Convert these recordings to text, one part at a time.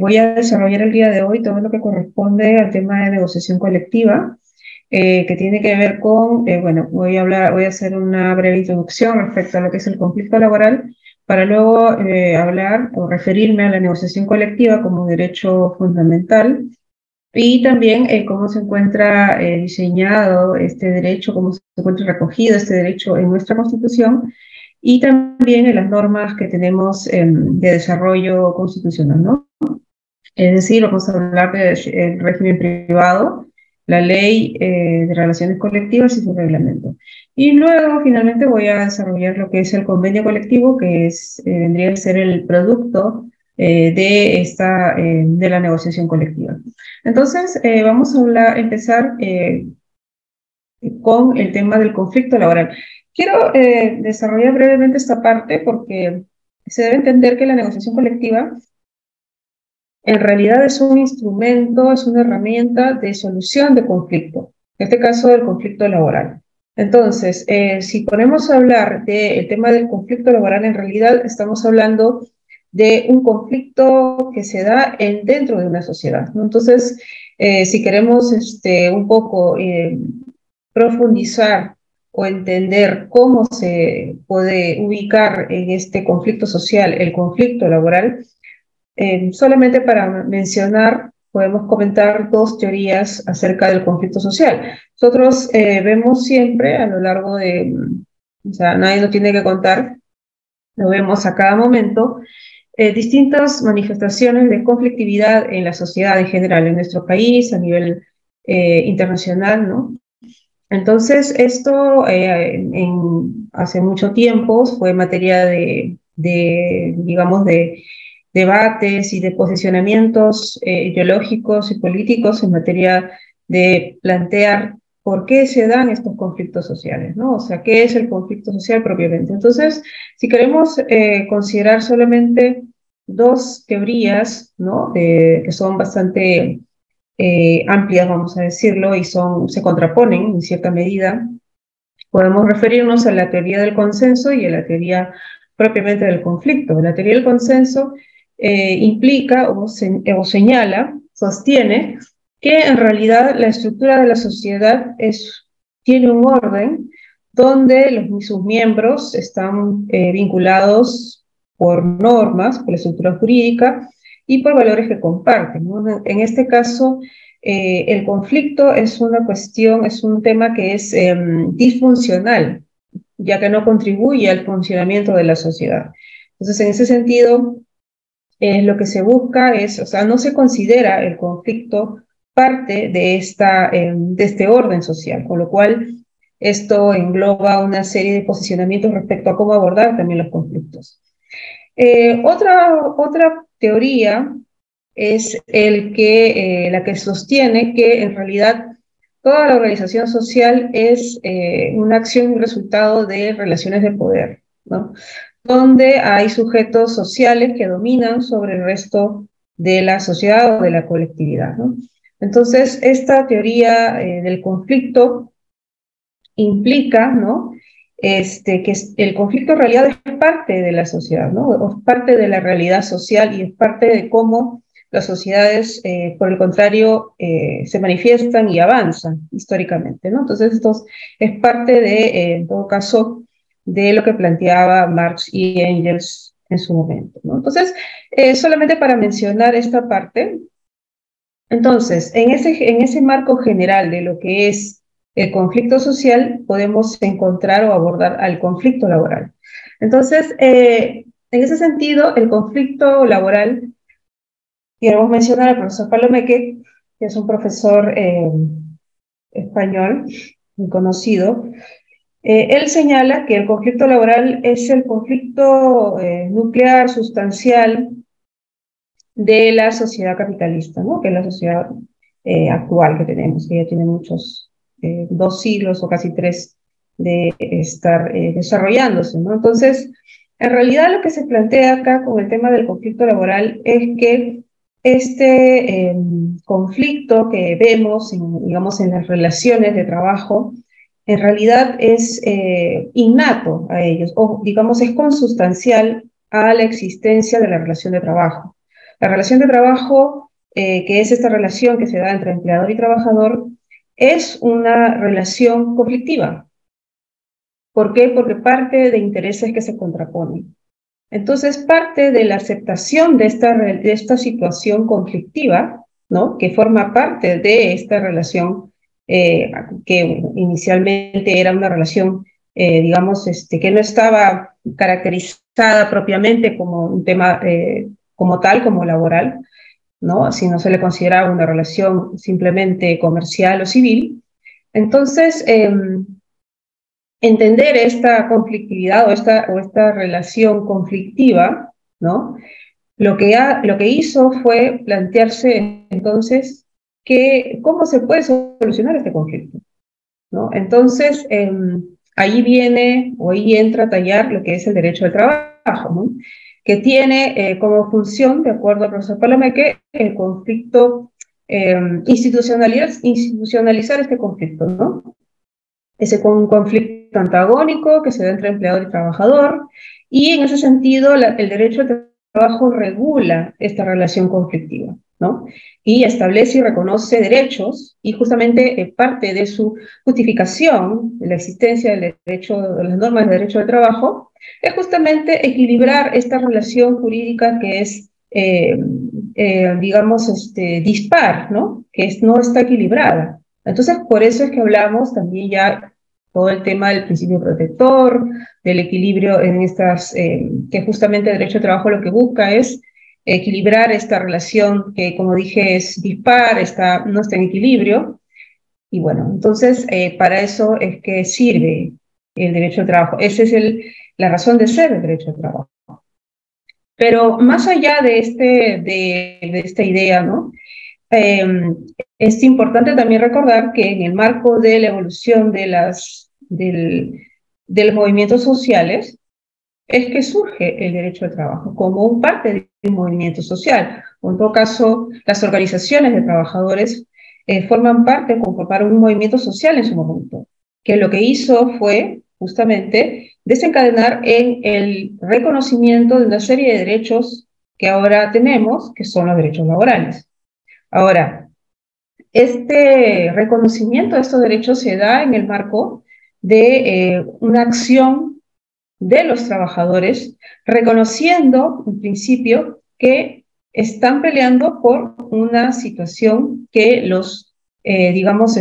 Voy a desarrollar el día de hoy todo lo que corresponde al tema de negociación colectiva, que tiene que ver con, bueno, voy a hacer una breve introducción respecto a lo que es el conflicto laboral, para luego hablar o referirme a la negociación colectiva como derecho fundamental y también cómo se encuentra diseñado este derecho, cómo se encuentra recogido este derecho en nuestra Constitución y también en las normas que tenemos de desarrollo constitucional, ¿no? Es decir, vamos a hablar del régimen privado, la ley de relaciones colectivas y su reglamento. Y luego, finalmente, voy a desarrollar lo que es el convenio colectivo, que vendría a ser el producto de la negociación colectiva. Entonces, vamos a empezar con el tema del conflicto laboral. Quiero desarrollar brevemente esta parte porque se debe entender que la negociación colectiva en realidad es un instrumento, es una herramienta de solución de conflicto, en este caso del conflicto laboral. Entonces, si ponemos a hablar del tema del conflicto laboral, en realidad estamos hablando de un conflicto que se da dentro de una sociedad, ¿no? Entonces, si queremos un poco profundizar o entender cómo se puede ubicar en este conflicto social el conflicto laboral, solamente para mencionar, podemos comentar dos teorías acerca del conflicto social. Nosotros vemos siempre a lo largo o sea, nadie nos tiene que contar, lo vemos a cada momento, distintas manifestaciones de conflictividad en la sociedad en general, en nuestro país, a nivel internacional, ¿no? Entonces, esto hace mucho tiempo fue materia digamos, de debates y de posicionamientos ideológicos y políticos en materia de plantear por qué se dan estos conflictos sociales, ¿no? O sea, ¿qué es el conflicto social propiamente? Entonces, si queremos considerar solamente dos teorías, ¿no? Que son bastante amplias, vamos a decirlo, y se contraponen en cierta medida, podemos referirnos a la teoría del consenso y a la teoría propiamente del conflicto. La teoría del consenso implica o señala, sostiene, que en realidad la estructura de la sociedad tiene un orden donde sus miembros están vinculados por normas, por la estructura jurídica y por valores que comparten, ¿no? En este caso, el conflicto es una cuestión, es un tema que es disfuncional, ya que no contribuye al funcionamiento de la sociedad. Entonces, en ese sentido, lo que se busca es, o sea, no se considera el conflicto parte de este orden social, con lo cual esto engloba una serie de posicionamientos respecto a cómo abordar también los conflictos. Otra teoría es la que sostiene que en realidad toda la organización social es una acción y un resultado de relaciones de poder, ¿no? Donde hay sujetos sociales que dominan sobre el resto de la sociedad o de la colectividad, ¿no? Entonces, esta teoría del conflicto implica, ¿no? Que el conflicto en realidad es parte de la sociedad, ¿no? Es parte de la realidad social y es parte de cómo las sociedades, por el contrario, se manifiestan y avanzan históricamente, ¿no? Entonces, esto es parte en todo caso, de lo que planteaba Marx y Engels en su momento, ¿no? Entonces, solamente para mencionar esta parte, entonces, en ese marco general de lo que es el conflicto social, podemos encontrar o abordar al conflicto laboral. Entonces, en ese sentido, el conflicto laboral, queremos mencionar al profesor Palomeque, que es un profesor español muy conocido. Él señala que el conflicto laboral es el conflicto nuclear, sustancial, de la sociedad capitalista, ¿no? Que es la sociedad actual que tenemos, que ya tiene dos siglos o casi tres de estar desarrollándose, ¿no? Entonces, en realidad lo que se plantea acá con el tema del conflicto laboral es que este conflicto que vemos, digamos, en las relaciones de trabajo, en realidad es innato a ellos, o digamos, es consustancial a la existencia de la relación de trabajo. La relación de trabajo, que es esta relación que se da entre empleador y trabajador, es una relación conflictiva. ¿Por qué? Porque parte de intereses que se contraponen. Entonces, parte de la aceptación de esta situación conflictiva, ¿no?, que forma parte de esta relación, que inicialmente era una relación, digamos, que no estaba caracterizada propiamente como un tema como tal, como laboral, ¿no?, sino se le consideraba una relación simplemente comercial o civil. Entonces, entender esta conflictividad o esta relación conflictiva, ¿no?, lo que hizo fue plantearse entonces cómo se puede solucionar este conflicto, ¿no? Entonces, ahí viene o ahí entra a tallar lo que es el derecho al trabajo, ¿no?, que tiene como función, de acuerdo al profesor Palomeque, el conflicto, institucionalizar este conflicto, ¿no? Es un conflicto antagónico que se da entre empleador y trabajador, y en ese sentido el derecho al trabajo regula esta relación conflictiva, ¿no? Y establece y reconoce derechos, y justamente parte de su justificación de la existencia del derecho, de las normas de derecho al trabajo, es justamente equilibrar esta relación jurídica que es, digamos, dispar, ¿no?, no está equilibrada. Entonces, por eso es que hablamos también ya todo el tema del principio protector, del equilibrio en estas, que justamente el derecho de trabajo lo que busca es equilibrar esta relación que, como dije, es dispar, no está en equilibrio. Y bueno, entonces para eso es que sirve el derecho al trabajo. Esa es la razón de ser del derecho al trabajo. Pero más allá de esta idea, ¿no?, es importante también recordar que en el marco de la evolución de los movimientos sociales es que surge el derecho al trabajo como un parte de un movimiento social. O en todo caso, las organizaciones de trabajadores forman parte, conformaron un movimiento social en su momento, que lo que hizo fue justamente desencadenar en el reconocimiento de una serie de derechos que ahora tenemos, que son los derechos laborales. Ahora, este reconocimiento de estos derechos se da en el marco de una acción de los trabajadores, reconociendo en principio que están peleando por una situación que digamos,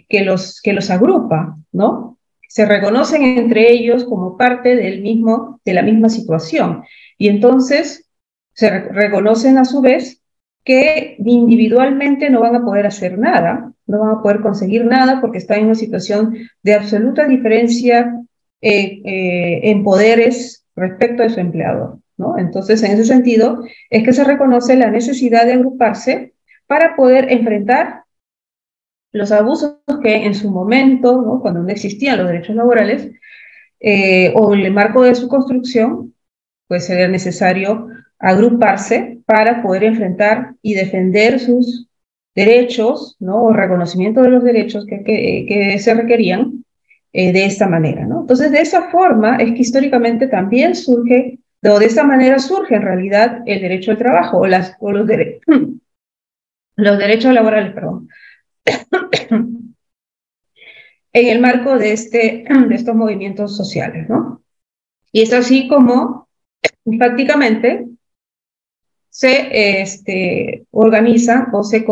que los agrupa, ¿no? Se reconocen entre ellos como parte de la misma situación. Y entonces se reconocen a su vez que individualmente no van a poder hacer nada, no van a poder conseguir nada porque están en una situación de absoluta diferencia en poderes respecto de su empleador, ¿no? Entonces, en ese sentido, es que se reconoce la necesidad de agruparse para poder enfrentar los abusos que en su momento, ¿no?, cuando no existían los derechos laborales, o en el marco de su construcción, pues sería necesario agruparse para poder enfrentar y defender sus derechos, ¿no?, o reconocimiento de los derechos que se requerían de esta manera, ¿no? Entonces, de esa forma es que históricamente también surge, o de esta manera surge en realidad el derecho al trabajo, o los derechos laborales, perdón, en el marco de estos movimientos sociales, ¿no? Y es así como prácticamente se organizan o se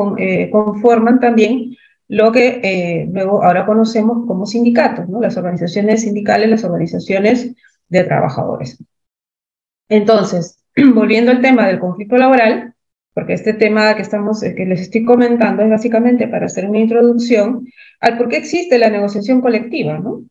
conforman también lo que luego ahora conocemos como sindicatos, ¿no?, las organizaciones sindicales, las organizaciones de trabajadores. Entonces, volviendo al tema del conflicto laboral, porque este tema que les estoy comentando es básicamente para hacer una introducción al por qué existe la negociación colectiva, ¿no?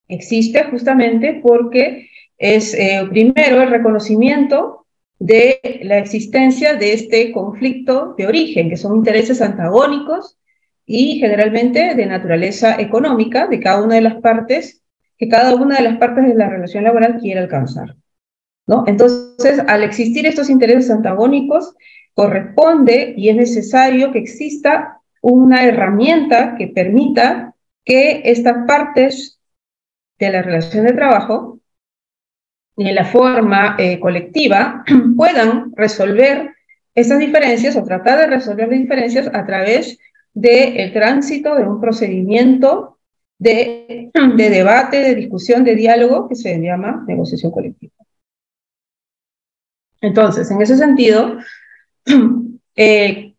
Existe justamente porque es primero el reconocimiento de la existencia de este conflicto de origen, que son intereses antagónicos y generalmente de naturaleza económica de cada una de las partes, que cada una de las partes de la relación laboral quiere alcanzar, ¿no? Entonces, al existir estos intereses antagónicos, corresponde y es necesario que exista una herramienta que permita que estas partes de la relación de trabajo, en la forma colectiva, puedan resolver estas diferencias o tratar de resolver las diferencias a través del tránsito de un procedimiento de debate, de discusión, de diálogo que se llama negociación colectiva. Entonces, en ese sentido, el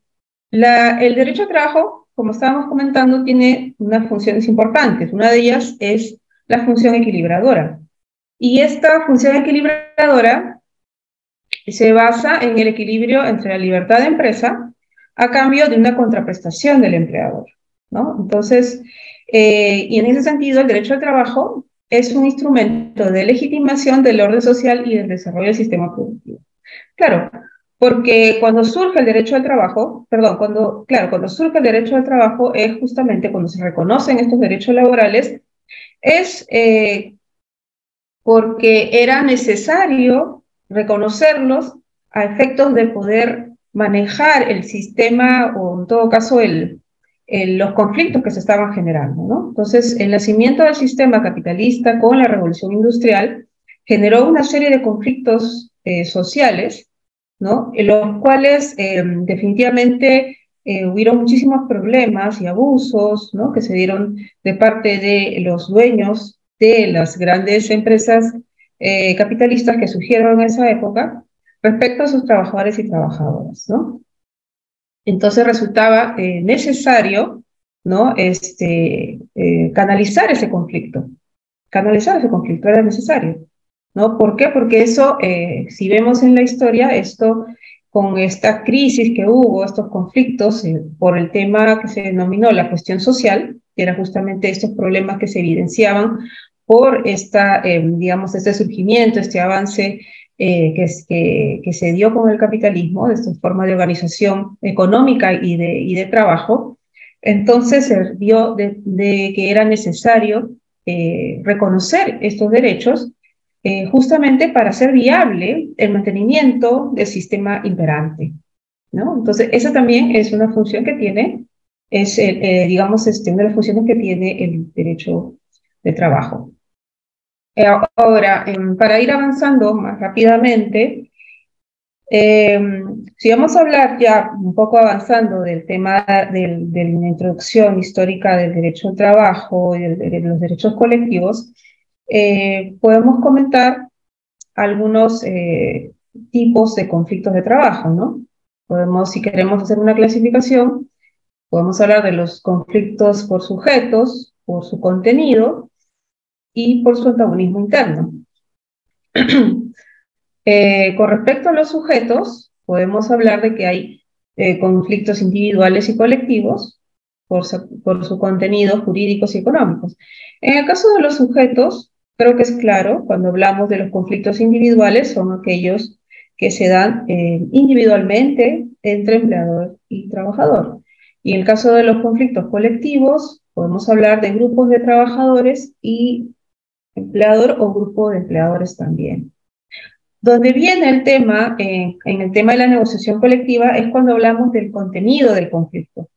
derecho al trabajo, como estábamos comentando, tiene unas funciones importantes. Una de ellas es la función equilibradora. Y esta función equilibradora se basa en el equilibrio entre la libertad de empresa a cambio de una contraprestación del empleador, ¿no? Entonces, y en ese sentido, el derecho al trabajo es un instrumento de legitimación del orden social y del desarrollo del sistema productivo. Claro, porque cuando surge el derecho al trabajo, perdón, cuando surge el derecho al trabajo es justamente cuando se reconocen estos derechos laborales, es porque era necesario reconocerlos a efectos de poder manejar el sistema o en todo caso los conflictos que se estaban generando, ¿no? Entonces, el nacimiento del sistema capitalista con la revolución industrial generó una serie de conflictos sociales, ¿no? En los cuales definitivamente hubieron muchísimos problemas y abusos, ¿no? Que se dieron de parte de los dueños de las grandes empresas capitalistas que surgieron en esa época respecto a sus trabajadores y trabajadoras, ¿no? Entonces resultaba necesario, ¿no? Canalizar ese conflicto. Canalizar ese conflicto era necesario, ¿no? ¿Por qué? Porque eso, si vemos en la historia, esto, con esta crisis que hubo, estos conflictos, por el tema que se denominó la cuestión social, que era justamente estos problemas que se evidenciaban por digamos, este surgimiento, este avance que se dio con el capitalismo, de esta forma de organización económica y de trabajo. Entonces se vio de que era necesario reconocer estos derechos justamente para hacer viable el mantenimiento del sistema imperante, ¿no? Entonces, esa también es una función que tiene, digamos, una de las funciones que tiene el derecho de trabajo. Ahora, para ir avanzando más rápidamente, si vamos a hablar ya un poco avanzando del tema de la introducción histórica del derecho al trabajo y de los derechos colectivos, podemos comentar algunos tipos de conflictos de trabajo, ¿no? Podemos, si queremos hacer una clasificación, podemos hablar de los conflictos por sujetos, por su contenido y por su antagonismo interno. Con respecto a los sujetos, podemos hablar de que hay conflictos individuales y colectivos por su contenido jurídicos y económicos. En el caso de los sujetos, creo que es claro, cuando hablamos de los conflictos individuales, son aquellos que se dan individualmente entre empleador y trabajador. Y en el caso de los conflictos colectivos, podemos hablar de grupos de trabajadores y empleador o grupo de empleadores también. Donde viene el tema, en el tema de la negociación colectiva, es cuando hablamos del contenido del conflicto.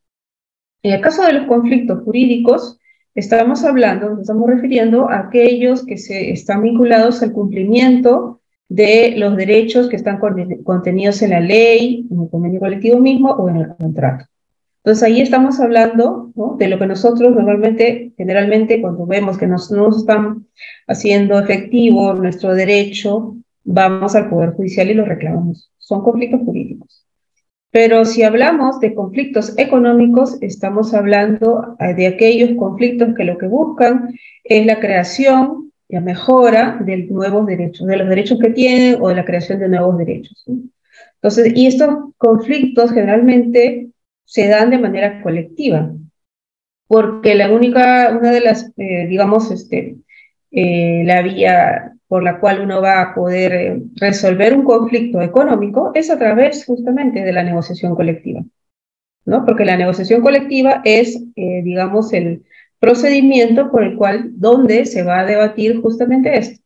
En el caso de los conflictos jurídicos, nos estamos refiriendo a aquellos que están vinculados al cumplimiento de los derechos que están contenidos en la ley, en el convenio colectivo mismo o en el contrato. Entonces ahí estamos hablando, ¿no?, de lo que nosotros normalmente, generalmente, cuando vemos que no nos están haciendo efectivo nuestro derecho, vamos al Poder Judicial y lo reclamamos. Son conflictos jurídicos. Pero si hablamos de conflictos económicos, estamos hablando de aquellos conflictos que lo que buscan es la creación, la mejora de nuevos derechos, de los derechos que tienen o de la creación de nuevos derechos, ¿sí? Entonces, y estos conflictos generalmente se dan de manera colectiva, porque una de las, digamos, la vía por la cual uno va a poder resolver un conflicto económico es a través justamente de la negociación colectiva, ¿no? Porque la negociación colectiva es, digamos, el procedimiento por el cual, donde se va a debatir justamente esto,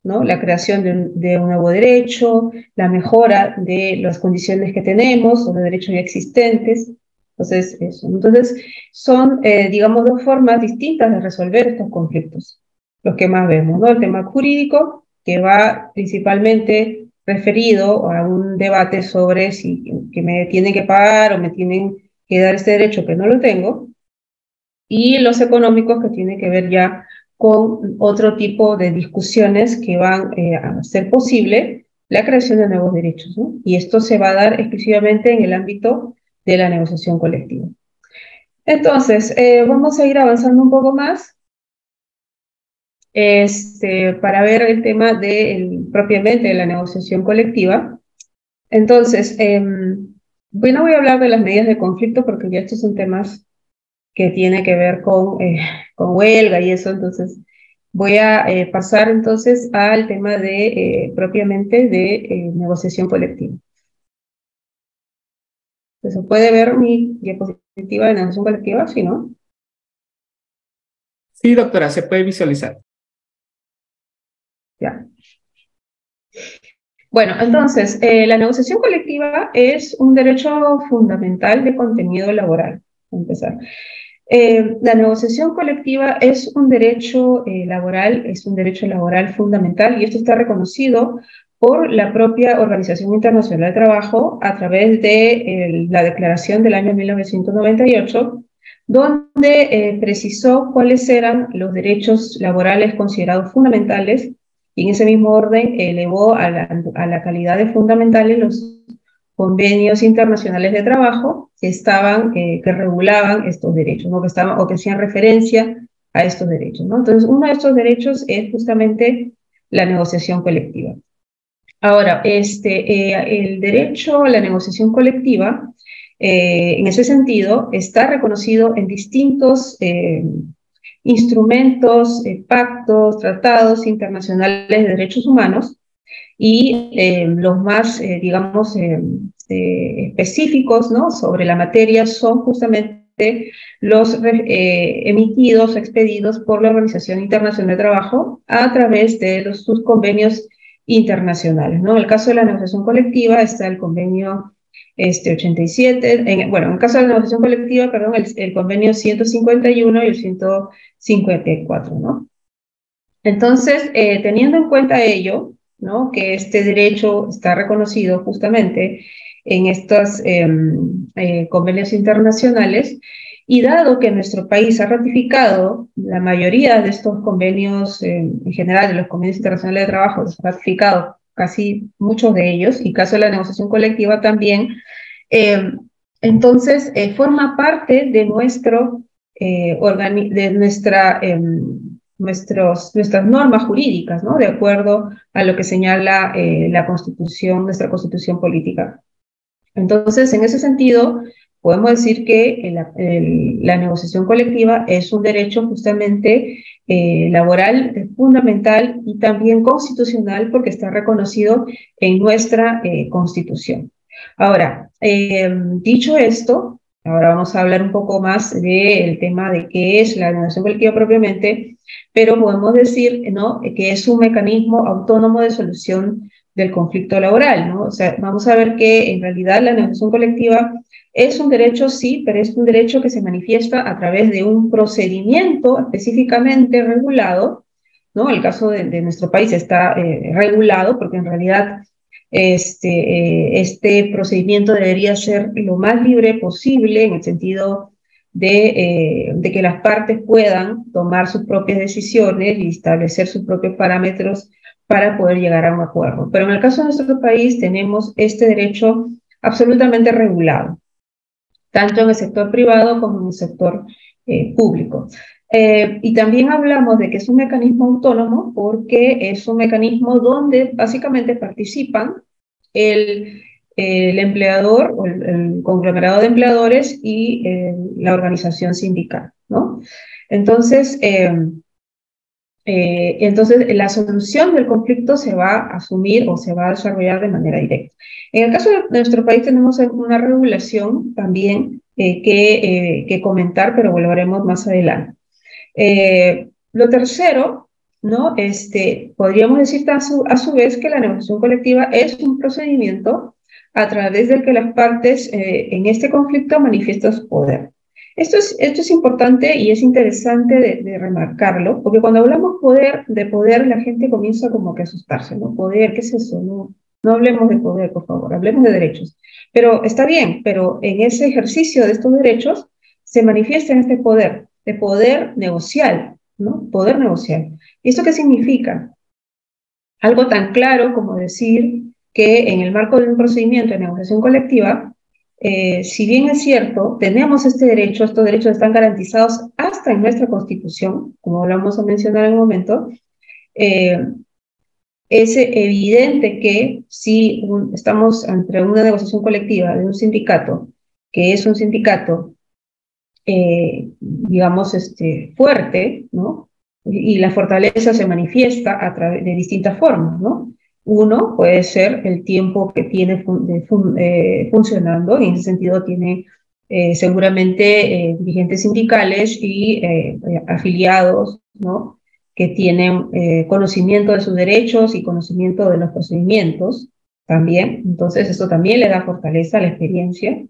¿no? La creación de un nuevo derecho, la mejora de las condiciones que tenemos o de derechos ya existentes. Entonces, eso. Entonces, son, digamos, dos formas distintas de resolver estos conflictos, los que más vemos, ¿no? El tema jurídico, que va principalmente referido a un debate sobre si que me tienen que pagar o me tienen que dar este derecho que no lo tengo, y los económicos que tienen que ver ya con otro tipo de discusiones que van a hacer posible la creación de nuevos derechos, ¿no? Y esto se va a dar exclusivamente en el ámbito de la negociación colectiva. Entonces, vamos a ir avanzando un poco más para ver el tema propiamente de la negociación colectiva. Entonces, no voy a hablar de las medidas de conflicto porque ya estos son temas que tienen que ver con huelga y eso, entonces voy a pasar entonces al tema de propiamente de negociación colectiva. Entonces, ¿se puede ver mi diapositiva de negociación colectiva? ¿Sí, no? Sí, doctora, se puede visualizar. Ya. Bueno, entonces, la negociación colectiva es un derecho fundamental de contenido laboral, para empezar. La negociación colectiva es un derecho laboral, es un derecho laboral fundamental y esto está reconocido por la propia Organización Internacional del Trabajo a través de la declaración del año 1998, donde precisó cuáles eran los derechos laborales considerados fundamentales y en ese mismo orden elevó a la calidad de fundamentales los convenios internacionales de trabajo que regulaban estos derechos, ¿no? O que hacían referencia a estos derechos, ¿no? Entonces, uno de estos derechos es justamente la negociación colectiva. Ahora, el derecho a la negociación colectiva, en ese sentido, está reconocido en distintos instrumentos, pactos, tratados internacionales de derechos humanos, y los más, digamos, específicos, ¿no?, sobre la materia son justamente los emitidos, expedidos por la Organización Internacional de Trabajo a través de sus convenios internacionales, ¿no? En el caso de la negociación colectiva está el convenio 87, en el caso de la negociación colectiva, perdón, el convenio 151 y el 154, ¿no? Entonces, teniendo en cuenta ello, ¿no?, que este derecho está reconocido justamente en estos convenios internacionales, y dado que nuestro país ha ratificado la mayoría de estos convenios, en general de los convenios internacionales de trabajo, ha ratificado casi muchos de ellos, y caso de la negociación colectiva también, eh, entonces forma parte de nuestras normas jurídicas, ¿no?, de acuerdo a lo que señala la Constitución, nuestra Constitución política. Entonces, en ese sentido, podemos decir que la negociación colectiva es un derecho justamente laboral, fundamental y también constitucional porque está reconocido en nuestra Constitución. Ahora, dicho esto, ahora vamos a hablar un poco más del tema de qué es la negociación colectiva propiamente, pero podemos decir, ¿no?, que es un mecanismo autónomo de solución del conflicto laboral, ¿no? O sea, vamos a ver que en realidad la negociación colectiva es un derecho, sí, pero es un derecho que se manifiesta a través de un procedimiento específicamente regulado, ¿no? El caso de nuestro país está regulado porque en realidad este procedimiento debería ser lo más libre posible en el sentido de que las partes puedan tomar sus propias decisiones y establecer sus propios parámetros para poder llegar a un acuerdo. Pero en el caso de nuestro país tenemos este derecho absolutamente regulado, tanto en el sector privado como en el sector público. Y también hablamos de que es un mecanismo autónomo porque es un mecanismo donde básicamente participan el empleador o el conglomerado de empleadores y la organización sindical, ¿no? Entonces, la solución del conflicto se va a asumir o se va a desarrollar de manera directa. En el caso de nuestro país tenemos una regulación también que comentar, pero volveremos más adelante. Lo tercero, ¿no? Podríamos decir a su vez que la negociación colectiva es un procedimiento a través del que las partes en este conflicto manifiestan su poder. Esto es importante y es interesante de remarcarlo, porque cuando hablamos de poder, la gente comienza como que a asustarse, ¿no? Poder, ¿qué es eso? No, No hablemos de poder, por favor, hablemos de derechos. Pero está bien, pero en ese ejercicio de estos derechos se manifiesta en este poder, de poder negocial, ¿no? Poder negocial. ¿Y esto qué significa? Algo tan claro como decir que en el marco de un procedimiento de negociación colectiva, si bien es cierto, tenemos este derecho, estos derechos están garantizados hasta en nuestra Constitución, como vamos a mencionar en un momento, eh, es evidente que si estamos ante una negociación colectiva de un sindicato, que es un sindicato, digamos, fuerte, ¿no? Y la fortaleza se manifiesta a través de distintas formas, ¿no? Uno puede ser el tiempo que tiene funcionando, y en ese sentido tiene seguramente dirigentes sindicales y afiliados, ¿no? Que tienen conocimiento de sus derechos y conocimiento de los procedimientos también. Entonces, eso también le da fortaleza a la experiencia.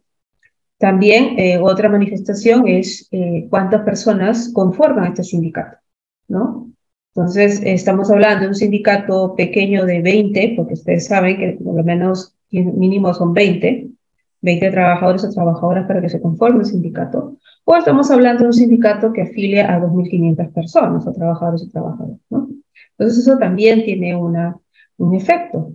También otra manifestación es cuántas personas conforman este sindicato, ¿no? Entonces, estamos hablando de un sindicato pequeño de 20, porque ustedes saben que por lo menos mínimo son 20 trabajadores o trabajadoras para que se conforme un sindicato, o estamos hablando de un sindicato que afilia a 2.500 personas o trabajadores y trabajadoras, ¿no? Entonces, eso también tiene un efecto,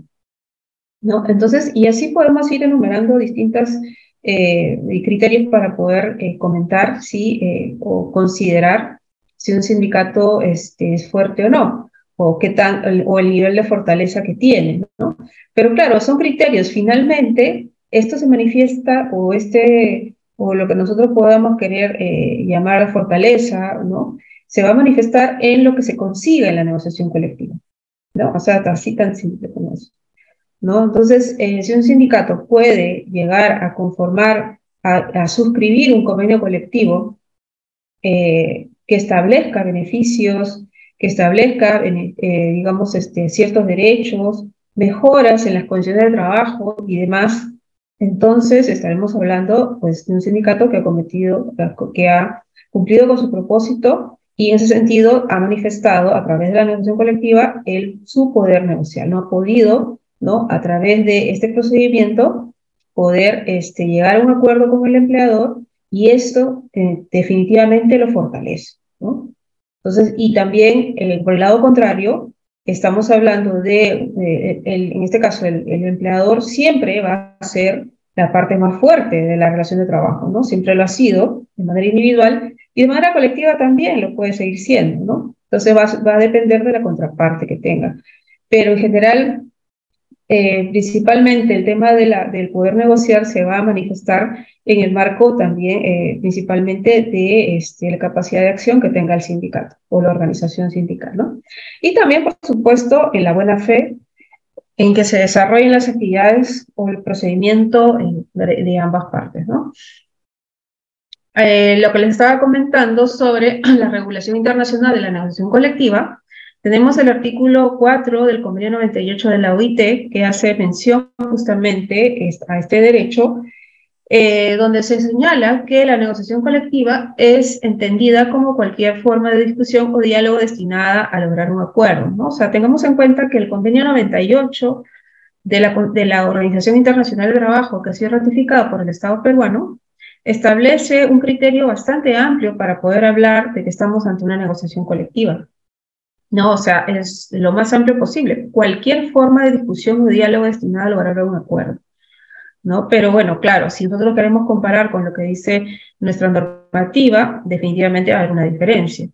¿no? Entonces, y así podemos ir enumerando distintas criterios para poder comentar si o considerar si un sindicato es fuerte o no, o qué tan, o el nivel de fortaleza que tiene, ¿no? Pero claro, son criterios. Finalmente, esto se manifiesta, o lo que nosotros podamos querer llamar fortaleza, ¿no? Se va a manifestar en lo que se consiga en la negociación colectiva, ¿no? O sea, así tan simple como eso, ¿no? Entonces, si un sindicato puede llegar a conformar, a suscribir un convenio colectivo que establezca beneficios, que establezca, digamos, ciertos derechos, mejoras en las condiciones de trabajo y demás, entonces estaremos hablando, pues, de un sindicato que ha cumplido con su propósito y en ese sentido ha manifestado a través de la negociación colectiva su poder negocial, no ha podido, ¿no? A través de este procedimiento poder llegar a un acuerdo con el empleador y esto definitivamente lo fortalece, ¿no? Entonces, y también por el lado contrario, estamos hablando en este caso, el empleador siempre va a ser la parte más fuerte de la relación de trabajo, ¿no? Siempre lo ha sido de manera individual y de manera colectiva también lo puede seguir siendo, ¿no? Entonces va a depender de la contraparte que tenga. Pero en general, principalmente el tema del poder negociar se va a manifestar en el marco también principalmente de la capacidad de acción que tenga el sindicato o la organización sindical, ¿no? Y también, por supuesto, en la buena fe en que se desarrollen las actividades o el procedimiento de ambas partes, ¿no? Lo que les estaba comentando sobre la regulación internacional de la negociación colectiva, tenemos el artículo 4 del convenio 98 de la OIT, que hace mención justamente a este derecho, donde se señala que la negociación colectiva es entendida como cualquier forma de discusión o diálogo destinada a lograr un acuerdo, ¿no? O sea, tengamos en cuenta que el convenio 98 de la Organización Internacional del Trabajo, que ha sido ratificado por el Estado peruano, establece un criterio bastante amplio para poder hablar de que estamos ante una negociación colectiva. No, o sea, es lo más amplio posible. Cualquier forma de discusión o diálogo destinada a lograr un acuerdo, ¿no? Pero bueno, claro, si nosotros queremos comparar con lo que dice nuestra normativa, definitivamente hay una diferencia.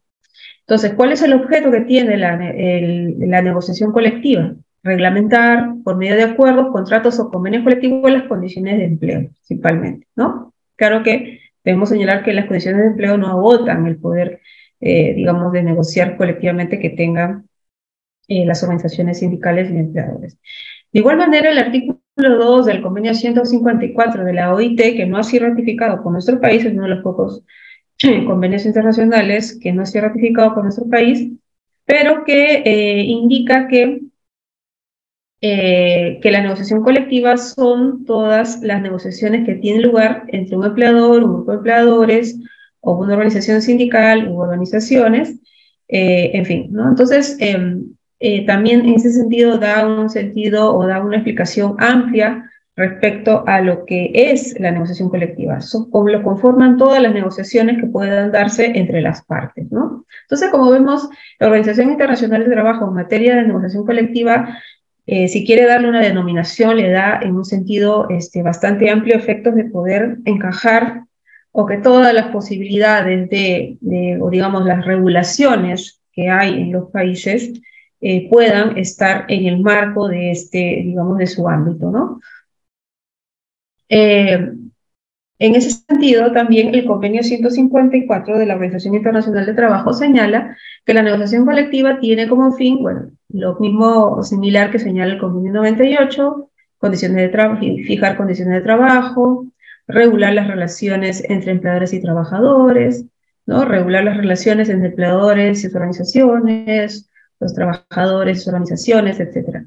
Entonces, ¿cuál es el objeto que tiene la negociación colectiva? Reglamentar, por medio de acuerdos, contratos o convenios colectivos, las condiciones de empleo, principalmente, ¿no? Claro que debemos señalar que las condiciones de empleo no agotan el poder, digamos, de negociar colectivamente que tengan las organizaciones sindicales y empleadores. De igual manera, el artículo 2 del convenio 154 de la OIT, que no ha sido ratificado por nuestro país, es uno de los pocos convenios internacionales que no ha sido ratificado por nuestro país, pero que indica que la negociación colectiva son todas las negociaciones que tienen lugar entre un empleador, un grupo de empleadores, o una organización sindical u organizaciones, en fin, ¿no? Entonces, también en ese sentido da un sentido o da una explicación amplia respecto a lo que es la negociación colectiva. Como lo conforman todas las negociaciones que puedan darse entre las partes, ¿no? Entonces, como vemos, la Organización Internacional de Trabajo en materia de negociación colectiva, si quiere darle una denominación, le da en un sentido bastante amplio efectos de poder encajar o que todas las posibilidades o digamos las regulaciones que hay en los países puedan estar en el marco de digamos, de su ámbito, ¿no? En ese sentido, también el convenio 154 de la Organización Internacional de Trabajo señala que la negociación colectiva tiene como fin, bueno, lo mismo similar que señala el convenio 98, fijar condiciones de trabajo, regular las relaciones entre empleadores y trabajadores, ¿no? Regular las relaciones entre empleadores y sus organizaciones, los trabajadores y sus organizaciones, etc.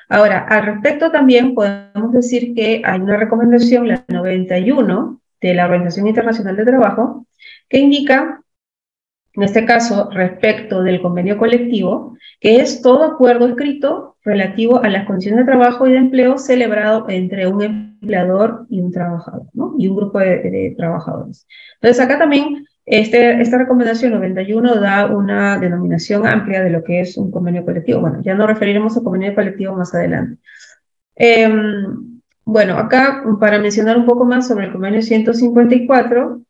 Ahora, al respecto también podemos decir que hay una recomendación, la 91, de la Organización Internacional de Trabajo, que indica, en este caso, respecto del convenio colectivo, que es todo acuerdo escrito relativo a las condiciones de trabajo y de empleo celebrado entre un empleador y un trabajador, ¿no? Y un grupo de trabajadores. Entonces, acá también esta recomendación 91 da una denominación amplia de lo que es un convenio colectivo. Bueno, ya nos referiremos a convenio colectivo más adelante. Bueno, acá para mencionar un poco más sobre el convenio 154,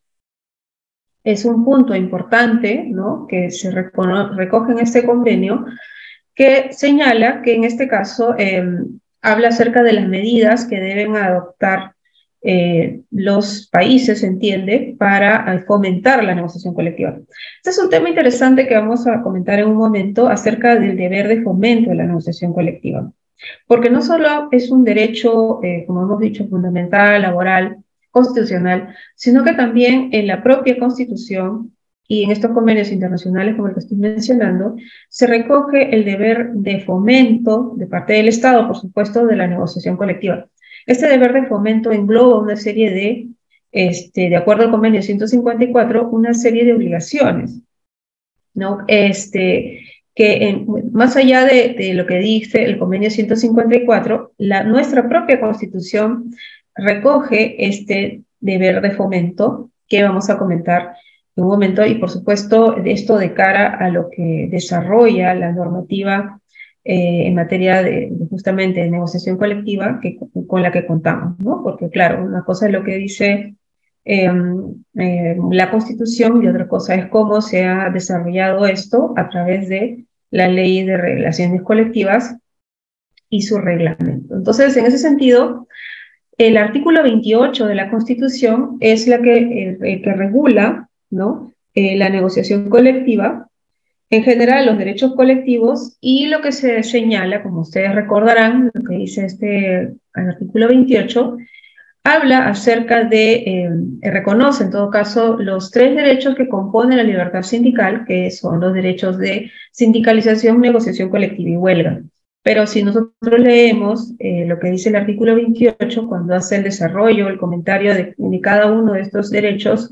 es un punto importante, ¿no?, que se recoge en este convenio, que señala que en este caso habla acerca de las medidas que deben adoptar los países, se entiende, para fomentar la negociación colectiva. Este es un tema interesante que vamos a comentar en un momento acerca del deber de fomento de la negociación colectiva. Porque no solo es un derecho, como hemos dicho, fundamental, laboral, constitucional, sino que también en la propia Constitución y en estos convenios internacionales como el que estoy mencionando, se recoge el deber de fomento de parte del Estado, por supuesto, de la negociación colectiva. Este deber de fomento engloba una serie de acuerdo al convenio 154, una serie de obligaciones, ¿no? Más allá de lo que dice el convenio 154, nuestra propia Constitución recoge este deber de fomento que vamos a comentar en un momento, y por supuesto esto de cara a lo que desarrolla la normativa en materia justamente de negociación colectiva con la que contamos, ¿no? Porque claro, una cosa es lo que dice la Constitución y otra cosa es cómo se ha desarrollado esto a través de la Ley de Relaciones Colectivas y su reglamento. Entonces, en ese sentido, el artículo 28 de la Constitución es el que regula, ¿no?, la negociación colectiva, en general los derechos colectivos, y lo que se señala, como ustedes recordarán, lo que dice el artículo 28, habla acerca reconoce en todo caso los tres derechos que componen la libertad sindical, que son los derechos de sindicalización, negociación colectiva y huelga. Pero si nosotros leemos lo que dice el artículo 28, cuando hace el desarrollo, el comentario de cada uno de estos derechos,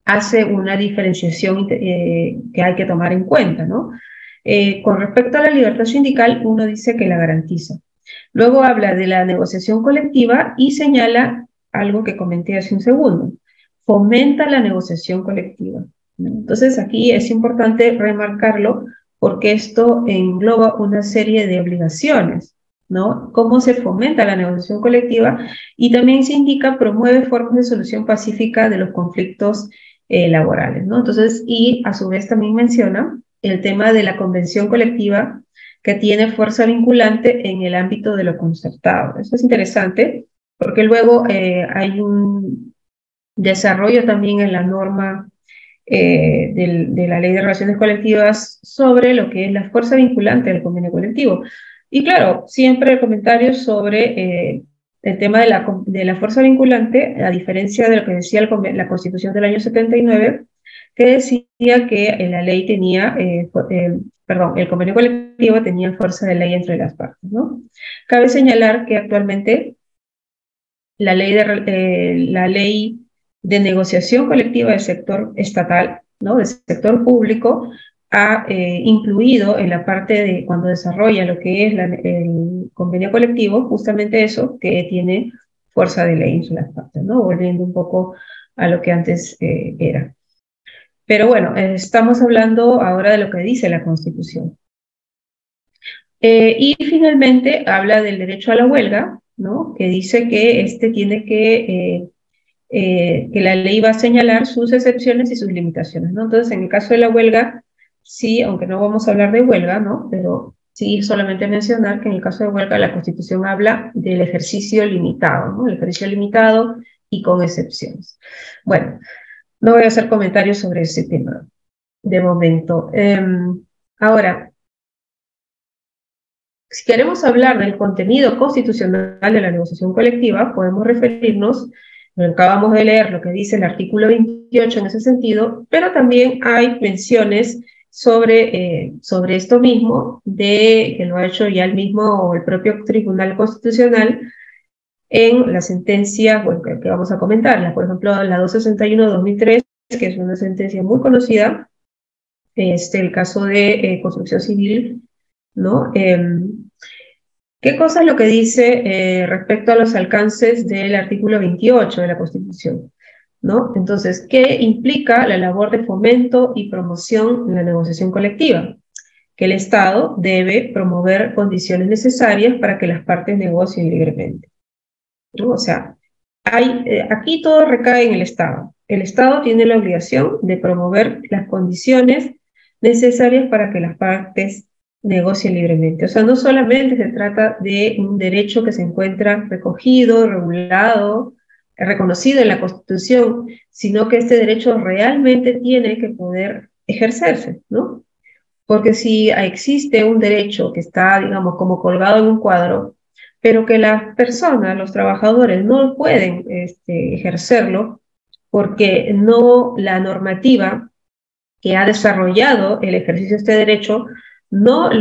hace una diferenciación que hay que tomar en cuenta, ¿no? Con respecto a la libertad sindical, uno dice que la garantiza. Luego habla de la negociación colectiva y señala algo que comenté hace un segundo: fomenta la negociación colectiva, ¿no? Entonces aquí es importante remarcarlo porque esto engloba una serie de obligaciones, ¿no? Cómo se fomenta la negociación colectiva, y también se indica promueve formas de solución pacífica de los conflictos laborales, ¿no? Entonces, y a su vez también menciona el tema de la convención colectiva, que tiene fuerza vinculante en el ámbito de lo concertado. Eso es interesante, porque luego hay un desarrollo también en la norma de la Ley de Relaciones Colectivas sobre lo que es la fuerza vinculante del convenio colectivo. Y claro, siempre comentarios sobre el tema de la fuerza vinculante, a diferencia de lo que decía la Constitución del año 79, que decía que la ley tenía, el convenio colectivo tenía fuerza de ley entre las partes, ¿no? Cabe señalar que actualmente la ley de negociación colectiva del sector estatal, ¿no?, del sector público, ha incluido en la parte de cuando desarrolla lo que es el convenio colectivo, justamente eso, que tiene fuerza de ley en las partes, ¿no? Volviendo un poco a lo que antes era. Pero bueno, estamos hablando ahora de lo que dice la Constitución. Y finalmente habla del derecho a la huelga, ¿no? Que dice que tiene que la ley va a señalar sus excepciones y sus limitaciones, ¿no? Entonces, en el caso de la huelga, sí, aunque no vamos a hablar de huelga, ¿no? Pero sí solamente mencionar que en el caso de huelga la Constitución habla del ejercicio limitado, ¿no? El ejercicio limitado y con excepciones. Bueno, no voy a hacer comentarios sobre ese tema de momento. Ahora, si queremos hablar del contenido constitucional de la negociación colectiva, podemos referirnos, acabamos de leer lo que dice el artículo 28 en ese sentido, pero también hay menciones sobre esto mismo, que lo ha hecho ya el mismo, el propio Tribunal Constitucional, en la sentencia, bueno, que vamos a comentarla, por ejemplo, la 261 de 2003, que es una sentencia muy conocida, el caso de construcción civil, ¿no? ¿Qué cosa es lo que dice respecto a los alcances del artículo 28 de la Constitución? ¿No? Entonces, ¿qué implica la labor de fomento y promoción en la negociación colectiva? Que el Estado debe promover condiciones necesarias para que las partes negocien libremente, ¿no? O sea, aquí todo recae en el Estado. El Estado tiene la obligación de promover las condiciones necesarias para que las partes negocien libremente. O sea, no solamente se trata de un derecho que se encuentra recogido, regulado, reconocido en la Constitución, sino que este derecho realmente tiene que poder ejercerse, ¿no? Porque si existe un derecho que está, digamos, como colgado en un cuadro, pero que las personas, los trabajadores, no pueden ejercerlo porque no la normativa que ha desarrollado el ejercicio de este derecho no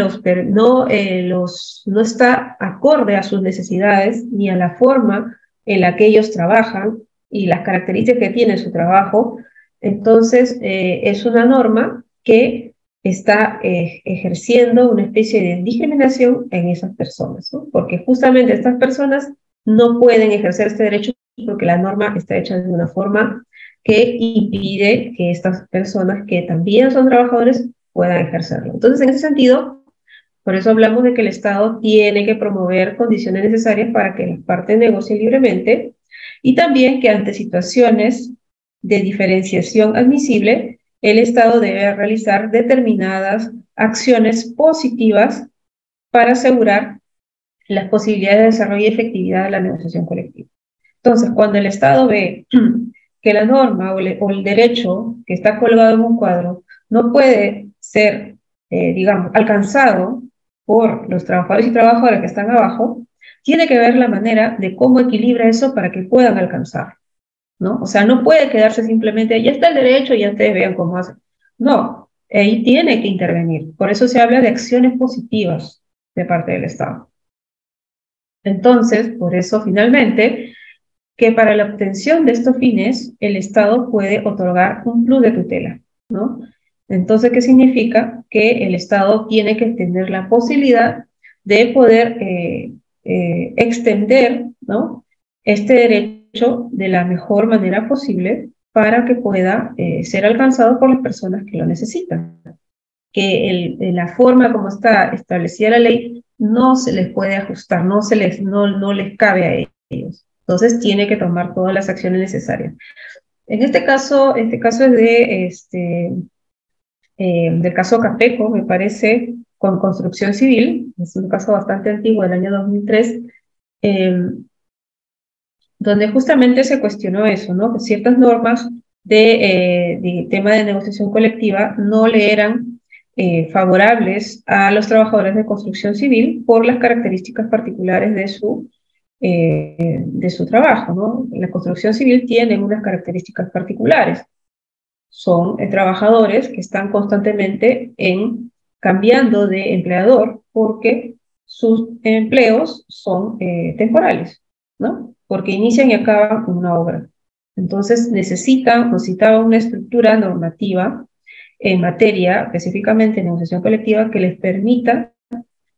está acorde a sus necesidades ni a la forma en la que ellos trabajan y las características que tiene su trabajo. Entonces, es una norma que está ejerciendo una especie de discriminación en esas personas, ¿no? Porque justamente estas personas no pueden ejercer este derecho porque la norma está hecha de una forma que impide que estas personas que también son trabajadores puedan ejercerlo. Entonces, en ese sentido, por eso hablamos de que el Estado tiene que promover condiciones necesarias para que las partes negocien libremente y también que ante situaciones de diferenciación admisible, el Estado debe realizar determinadas acciones positivas para asegurar las posibilidades de desarrollo y efectividad de la negociación colectiva. Entonces, cuando el Estado ve que la norma o el derecho que está colgado en un cuadro no puede ser, digamos, alcanzado por los trabajadores y trabajadoras que están abajo, tiene que ver la manera de cómo equilibra eso para que puedan alcanzar, ¿no? O sea, no puede quedarse simplemente, ya está el derecho, ya ustedes vean cómo hacen. No, ahí tiene que intervenir. Por eso se habla de acciones positivas de parte del Estado. Entonces, por eso finalmente, que para la obtención de estos fines el Estado puede otorgar un plus de tutela, ¿no? Entonces, ¿qué significa? Que el Estado tiene que tener la posibilidad de poder extender, ¿no?, este derecho de la mejor manera posible para que pueda ser alcanzado por las personas que lo necesitan. Que la forma como está establecida la ley no se les puede ajustar, no les cabe a ellos. Entonces tiene que tomar todas las acciones necesarias. En este caso es del caso Capeco, me parece, con construcción civil, es un caso bastante antiguo, del año 2003, donde justamente se cuestionó eso, ¿no? Que ciertas normas de tema de negociación colectiva no le eran favorables a los trabajadores de construcción civil por las características particulares de su trabajo, ¿no? La construcción civil tiene unas características particulares. Son trabajadores que están constantemente cambiando de empleador porque sus empleos son temporales, ¿no? Porque inician y acaban con una obra. Entonces necesitaba una estructura normativa en materia, específicamente en negociación colectiva, que les permita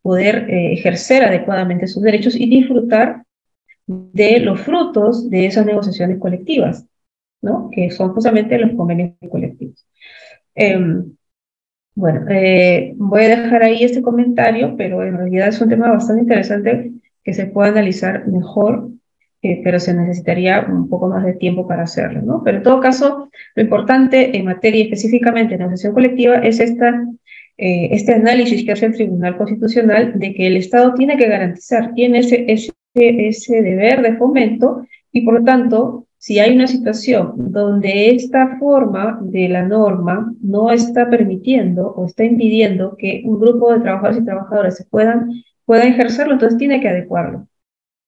poder ejercer adecuadamente sus derechos y disfrutar de los frutos de esas negociaciones colectivas, ¿no? Que son justamente los convenios colectivos. Bueno, voy a dejar ahí este comentario, pero en realidad es un tema bastante interesante que se puede analizar mejor, pero se necesitaría un poco más de tiempo para hacerlo, ¿no? Pero en todo caso, lo importante en materia específicamente de negociación colectiva es este análisis que hace el Tribunal Constitucional de que el Estado tiene que garantizar, tiene ese deber de fomento y por lo tanto, si hay una situación donde esta forma de la norma no está permitiendo o está impidiendo que un grupo de trabajadores y trabajadoras puedan ejercerlo, entonces tiene que adecuarlo,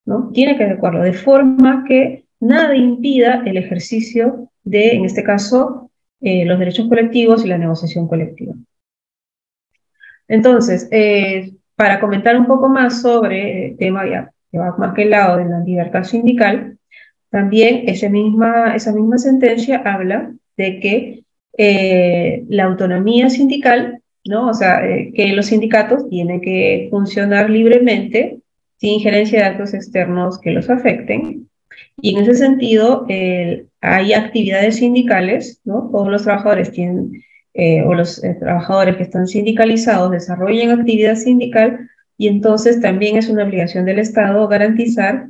¿no? Tiene que adecuarlo de forma que nada impida el ejercicio de, en este caso, los derechos colectivos y la negociación colectiva. Entonces, para comentar un poco más sobre el tema ya que va más que el lado de la libertad sindical, también esa misma sentencia habla de que la autonomía sindical, ¿no? O sea, que los sindicatos tienen que funcionar libremente, sin injerencia de actos externos que los afecten. Y en ese sentido, hay actividades sindicales, ¿no? Todos los trabajadores tienen, o los trabajadores que están sindicalizados desarrollan actividad sindical y entonces también es una obligación del Estado garantizar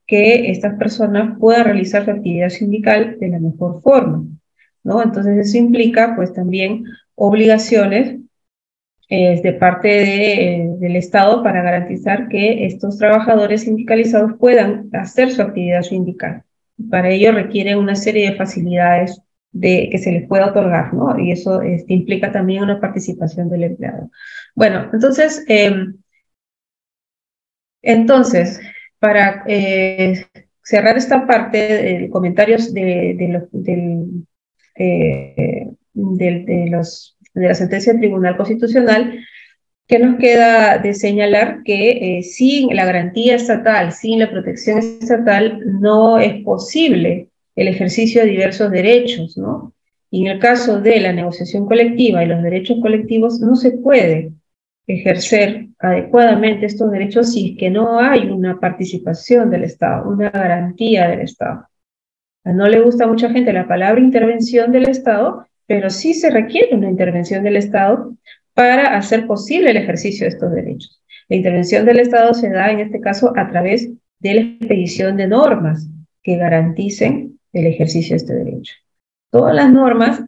que estas personas puedan realizar su actividad sindical de la mejor forma, ¿no? Entonces eso implica pues también obligaciones de parte del Estado para garantizar que estos trabajadores sindicalizados puedan hacer su actividad sindical. Para ello requieren una serie de facilidades que se les pueda otorgar, ¿no? Y eso implica también una participación del empleado. Bueno, entonces, para cerrar esta parte de comentarios de la sentencia del Tribunal Constitucional, ¿qué nos queda de señalar? Que sin la garantía estatal, sin la protección estatal, no es posible el ejercicio de diversos derechos, ¿no? Y en el caso de la negociación colectiva y los derechos colectivos, no se puede ejercer adecuadamente estos derechos si es que no hay una participación del Estado, una garantía del Estado. No le gusta a mucha gente la palabra intervención del Estado, pero sí se requiere una intervención del Estado para hacer posible el ejercicio de estos derechos. La intervención del Estado se da en este caso a través de la expedición de normas que garanticen el ejercicio de este derecho. Todas las normas,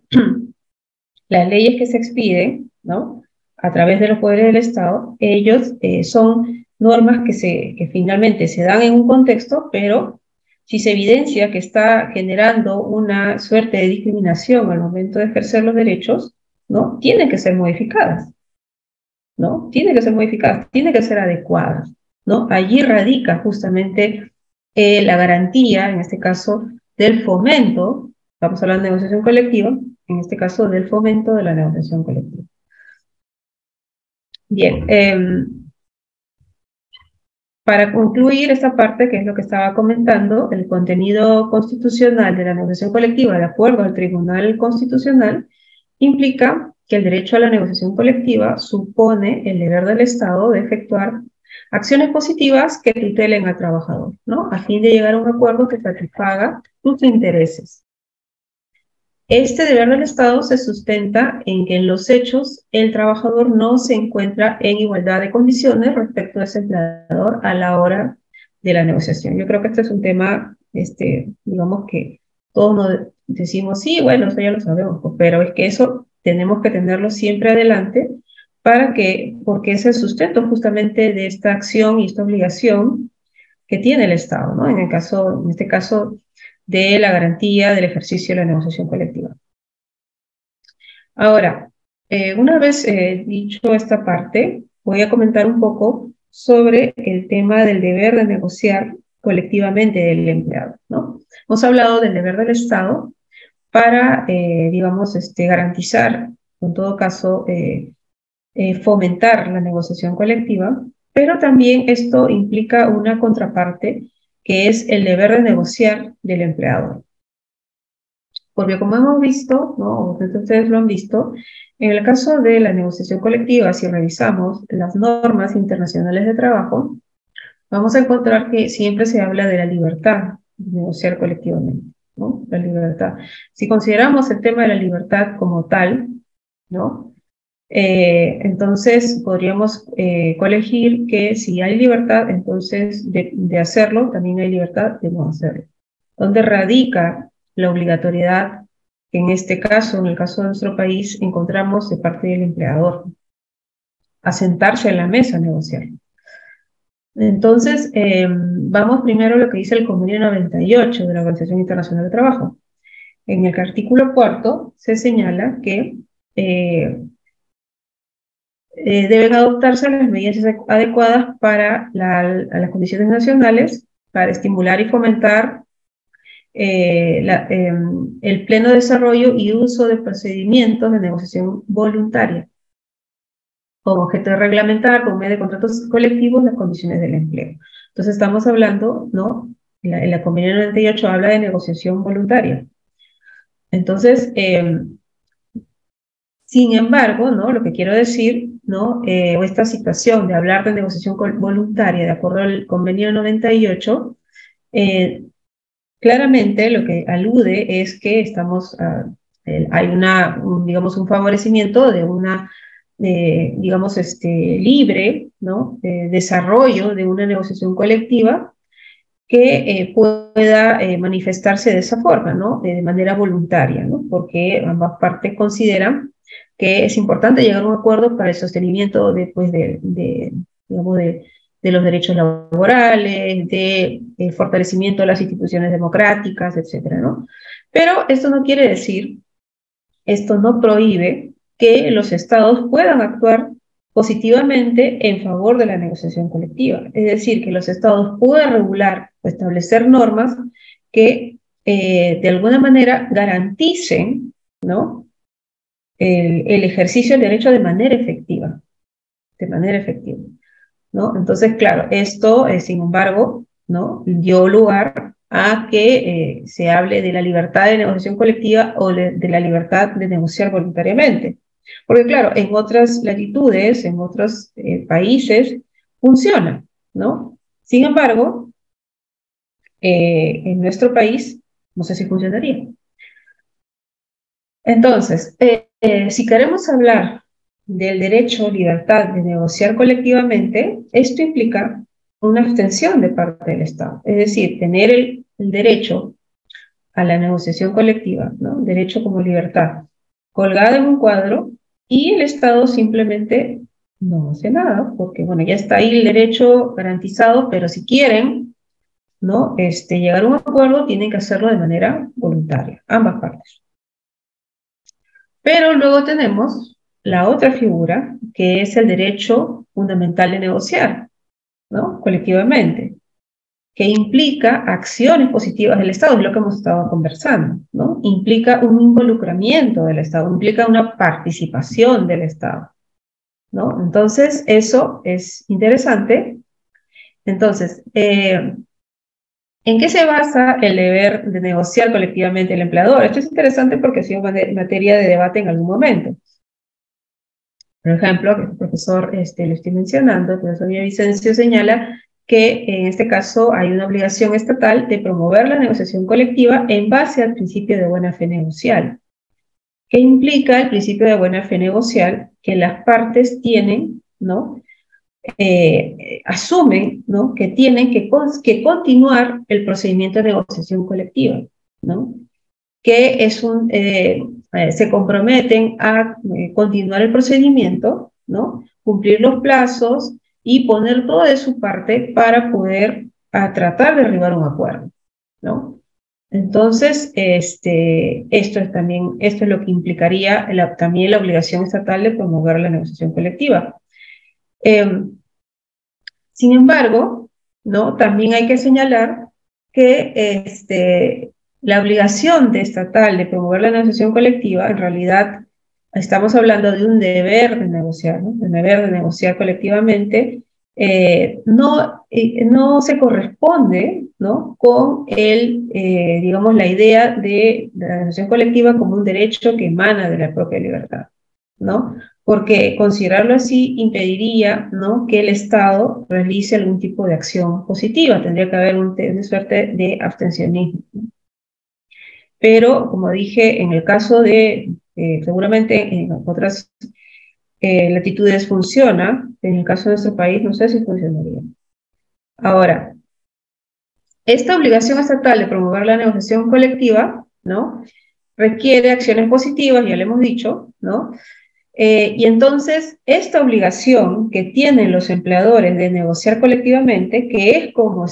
las leyes que se expiden, ¿no? A través de los poderes del Estado, ellos son normas que finalmente se dan en un contexto, pero si se evidencia que está generando una suerte de discriminación al momento de ejercer los derechos, ¿no? Tienen que ser modificadas, ¿no? Tienen que ser modificadas, tienen que ser adecuadas, ¿no? Allí radica justamente la garantía, en este caso, del fomento, estamos hablando de negociación colectiva, en este caso del fomento de la negociación colectiva. Bien, para concluir esta parte, que es lo que estaba comentando, el contenido constitucional de la negociación colectiva, de acuerdo al Tribunal Constitucional, implica que el derecho a la negociación colectiva supone el deber del Estado de efectuar acciones positivas que tutelen al trabajador, ¿no? A fin de llegar a un acuerdo que satisfaga sus intereses. Este deber del Estado se sustenta en que en los hechos el trabajador no se encuentra en igualdad de condiciones respecto a ese empleador a la hora de la negociación. Yo creo que este es un tema, digamos que todos nos decimos, sí, bueno, eso ya lo sabemos, pero es que eso tenemos que tenerlo siempre adelante porque es el sustento justamente de esta acción y esta obligación que tiene el Estado, ¿no? En este caso, de la garantía del ejercicio de la negociación colectiva. Ahora, una vez dicho esta parte, voy a comentar un poco sobre el tema del deber de negociar colectivamente del empleado, ¿no? Hemos hablado del deber del Estado para, digamos, garantizar, en todo caso, fomentar la negociación colectiva, pero también esto implica una contraparte que es el deber de negociar del empleador. Porque como hemos visto, ¿no? Ustedes lo han visto, en el caso de la negociación colectiva, si revisamos las normas internacionales de trabajo, vamos a encontrar que siempre se habla de la libertad de negociar colectivamente, ¿no? La libertad. Si consideramos el tema de la libertad como tal, ¿no? Entonces podríamos colegir que si hay libertad, entonces de hacerlo, también hay libertad de no hacerlo. ¿Dónde radica la obligatoriedad que en este caso, en el caso de nuestro país, encontramos de parte del empleador? A sentarse en la mesa a negociar. Entonces, vamos primero a lo que dice el Convenio 98 de la Organización Internacional de Trabajo. En el artículo 4 se señala que deben adoptarse las medidas adecuadas para las condiciones nacionales para estimular y fomentar el pleno desarrollo y uso de procedimientos de negociación voluntaria, con objeto de reglamentar por medio de contratos colectivos las condiciones del empleo. Entonces estamos hablando, ¿no? La Convención 98 habla de negociación voluntaria. Entonces, sin embargo, ¿no? Lo que quiero decir, ¿no? O esta situación de hablar de negociación voluntaria de acuerdo al Convenio 98, claramente lo que alude es que estamos, hay digamos, un favorecimiento de una, digamos, libre, ¿no? Desarrollo de una negociación colectiva que pueda manifestarse de esa forma, ¿no? De manera voluntaria, ¿no? Porque ambas partes consideran que es importante llegar a un acuerdo para el sostenimiento digamos, de los derechos laborales, de fortalecimiento de las instituciones democráticas, etcétera, ¿no? Pero esto no quiere decir, esto no prohíbe que los estados puedan actuar positivamente en favor de la negociación colectiva. Es decir, que los estados puedan regular o establecer normas que de alguna manera garanticen, ¿no? El ejercicio del derecho de manera efectiva, ¿no? Entonces, claro, esto, sin embargo, ¿no? Dio lugar a que se hable de la libertad de negociación colectiva o de la libertad de negociar voluntariamente. Porque, claro, en otras latitudes, en otros países, funciona, ¿no? Sin embargo, en nuestro país, no sé si funcionaría. Entonces, si queremos hablar del derecho o libertad de negociar colectivamente, esto implica una abstención de parte del Estado, es decir, tener el derecho a la negociación colectiva, ¿no? Derecho como libertad, colgada en un cuadro y el Estado simplemente no hace nada, porque bueno, ya está ahí el derecho garantizado, pero si quieren, ¿no? Llegar a un acuerdo, tienen que hacerlo de manera voluntaria, ambas partes. Pero luego tenemos la otra figura, que es el derecho fundamental de negociar, ¿no? Colectivamente, que implica acciones positivas del Estado, es lo que hemos estado conversando, ¿no? Implica un involucramiento del Estado, implica una participación del Estado, ¿no? Entonces, eso es interesante. Entonces, ¿en qué se basa el deber de negociar colectivamente el empleador? Esto es interesante porque ha sido materia de debate en algún momento. Por ejemplo, que el profesor lo estoy mencionando, el profesor Villavicencio señala que en este caso hay una obligación estatal de promover la negociación colectiva en base al principio de buena fe negocial. ¿Qué implica el principio de buena fe negocial? Que las partes tienen, ¿no? Asumen, ¿no? Que tienen que continuar el procedimiento de negociación colectiva, ¿no? Que se comprometen a continuar el procedimiento, ¿no? Cumplir los plazos y poner todo de su parte para poder tratar de arribar a un acuerdo, ¿no? Entonces, esto es lo que implicaría también la obligación estatal de promover la negociación colectiva. Sin embargo, ¿no? También hay que señalar que la obligación estatal de promover la negociación colectiva, en realidad estamos hablando de un deber de negociar, ¿no? Un deber de negociar colectivamente, no se corresponde, ¿no?, con digamos, la idea de la negociación colectiva como un derecho que emana de la propia libertad, ¿no? Porque considerarlo así impediría, ¿no?, que el Estado realice algún tipo de acción positiva, tendría que haber una suerte de abstencionismo. Pero, como dije, en el caso de, seguramente en otras latitudes funciona, en el caso de nuestro país no sé si funcionaría. Ahora, esta obligación estatal de promover la negociación colectiva, ¿no?, requiere acciones positivas, ya lo hemos dicho, ¿no? Y entonces, esta obligación que tienen los empleadores de negociar colectivamente, que es como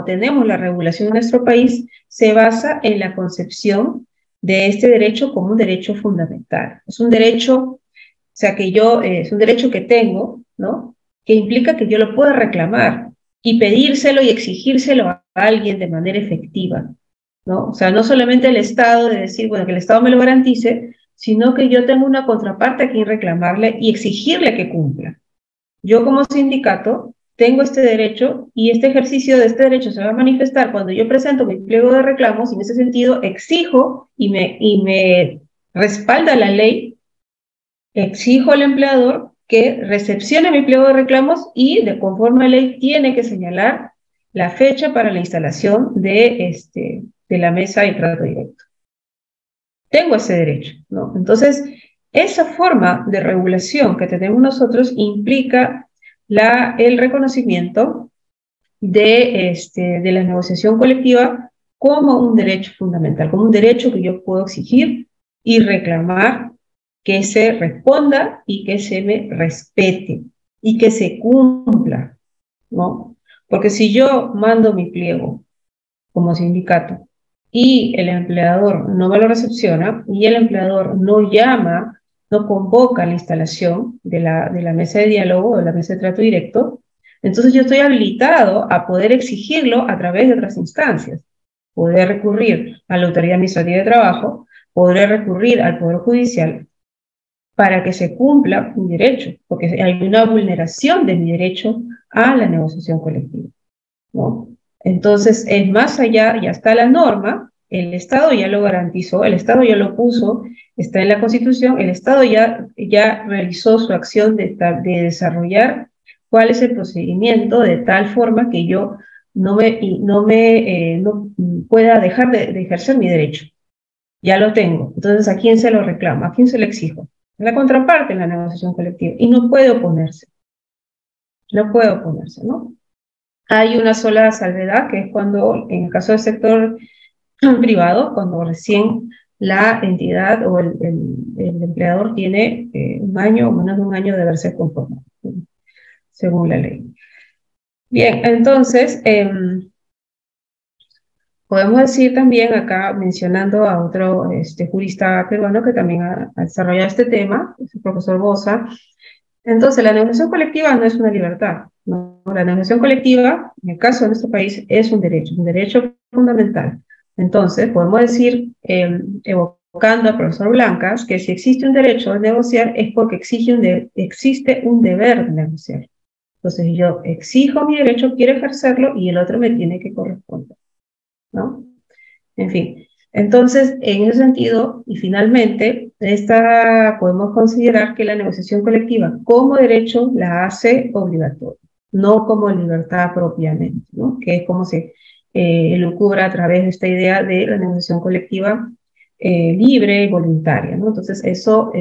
tenemos la regulación en nuestro país, se basa en la concepción de este derecho como un derecho fundamental. Es un derecho, o sea, es un derecho que tengo, ¿no?, que implica que yo lo puedo reclamar y pedírselo y exigírselo a alguien de manera efectiva, ¿no? O sea, no solamente el Estado de decir, bueno, que el Estado me lo garantice, sino que yo tengo una contraparte a quien reclamarle y exigirle que cumpla. Yo como sindicato tengo este derecho y este ejercicio de este derecho se va a manifestar cuando yo presento mi pliego de reclamos y en ese sentido exijo y me respalda la ley, exijo al empleador que recepcione mi pliego de reclamos y conforme a ley tiene que señalar la fecha para la instalación de la mesa de trato directo. Tengo ese derecho, ¿no? Entonces, esa forma de regulación que tenemos nosotros implica el reconocimiento de la negociación colectiva como un derecho fundamental, como un derecho que yo puedo exigir y reclamar que se responda y que se me respete y que se cumpla, ¿no? Porque si yo mando mi pliego como sindicato y el empleador no me lo recepciona y el empleador no llama, no convoca la instalación de la mesa de diálogo o de la mesa de trato directo, entonces yo estoy habilitado a poder exigirlo a través de otras instancias. Podré recurrir a la Autoridad Administrativa de Trabajo, podré recurrir al Poder Judicial para que se cumpla mi derecho, porque hay una vulneración de mi derecho a la negociación colectiva, ¿no? Entonces, es más allá, ya está la norma, el Estado ya lo garantizó, el Estado ya lo puso, está en la Constitución, el Estado ya realizó su acción de desarrollar cuál es el procedimiento de tal forma que yo no pueda dejar de ejercer mi derecho. Ya lo tengo. Entonces, ¿a quién se lo reclamo? ¿A quién se lo exijo? A la contraparte en la negociación colectiva. Y no puede oponerse. No puede oponerse, ¿no? Hay una sola salvedad, que es cuando, en el caso del sector privado, cuando recién la entidad o el empleador tiene un año o menos de un año de haberse conformado, según la ley. Bien, entonces, podemos decir también acá, mencionando a otro jurista peruano que también ha desarrollado este tema, es el profesor Bosa. Entonces, la negociación colectiva no es una libertad, ¿no? La negociación colectiva, en el caso de nuestro país, es un derecho fundamental. Entonces, podemos decir, evocando al profesor Blancas, que si existe un derecho a negociar es porque existe un deber de negociar. Entonces, yo exijo mi derecho, quiero ejercerlo y el otro me tiene que corresponder, ¿no? En fin, entonces, en ese sentido, y finalmente, podemos considerar que la negociación colectiva como derecho la hace obligatoria, no como libertad propiamente, ¿no?, que es como se elucubra a través de esta idea de la negociación colectiva libre y voluntaria, ¿no? Entonces, eso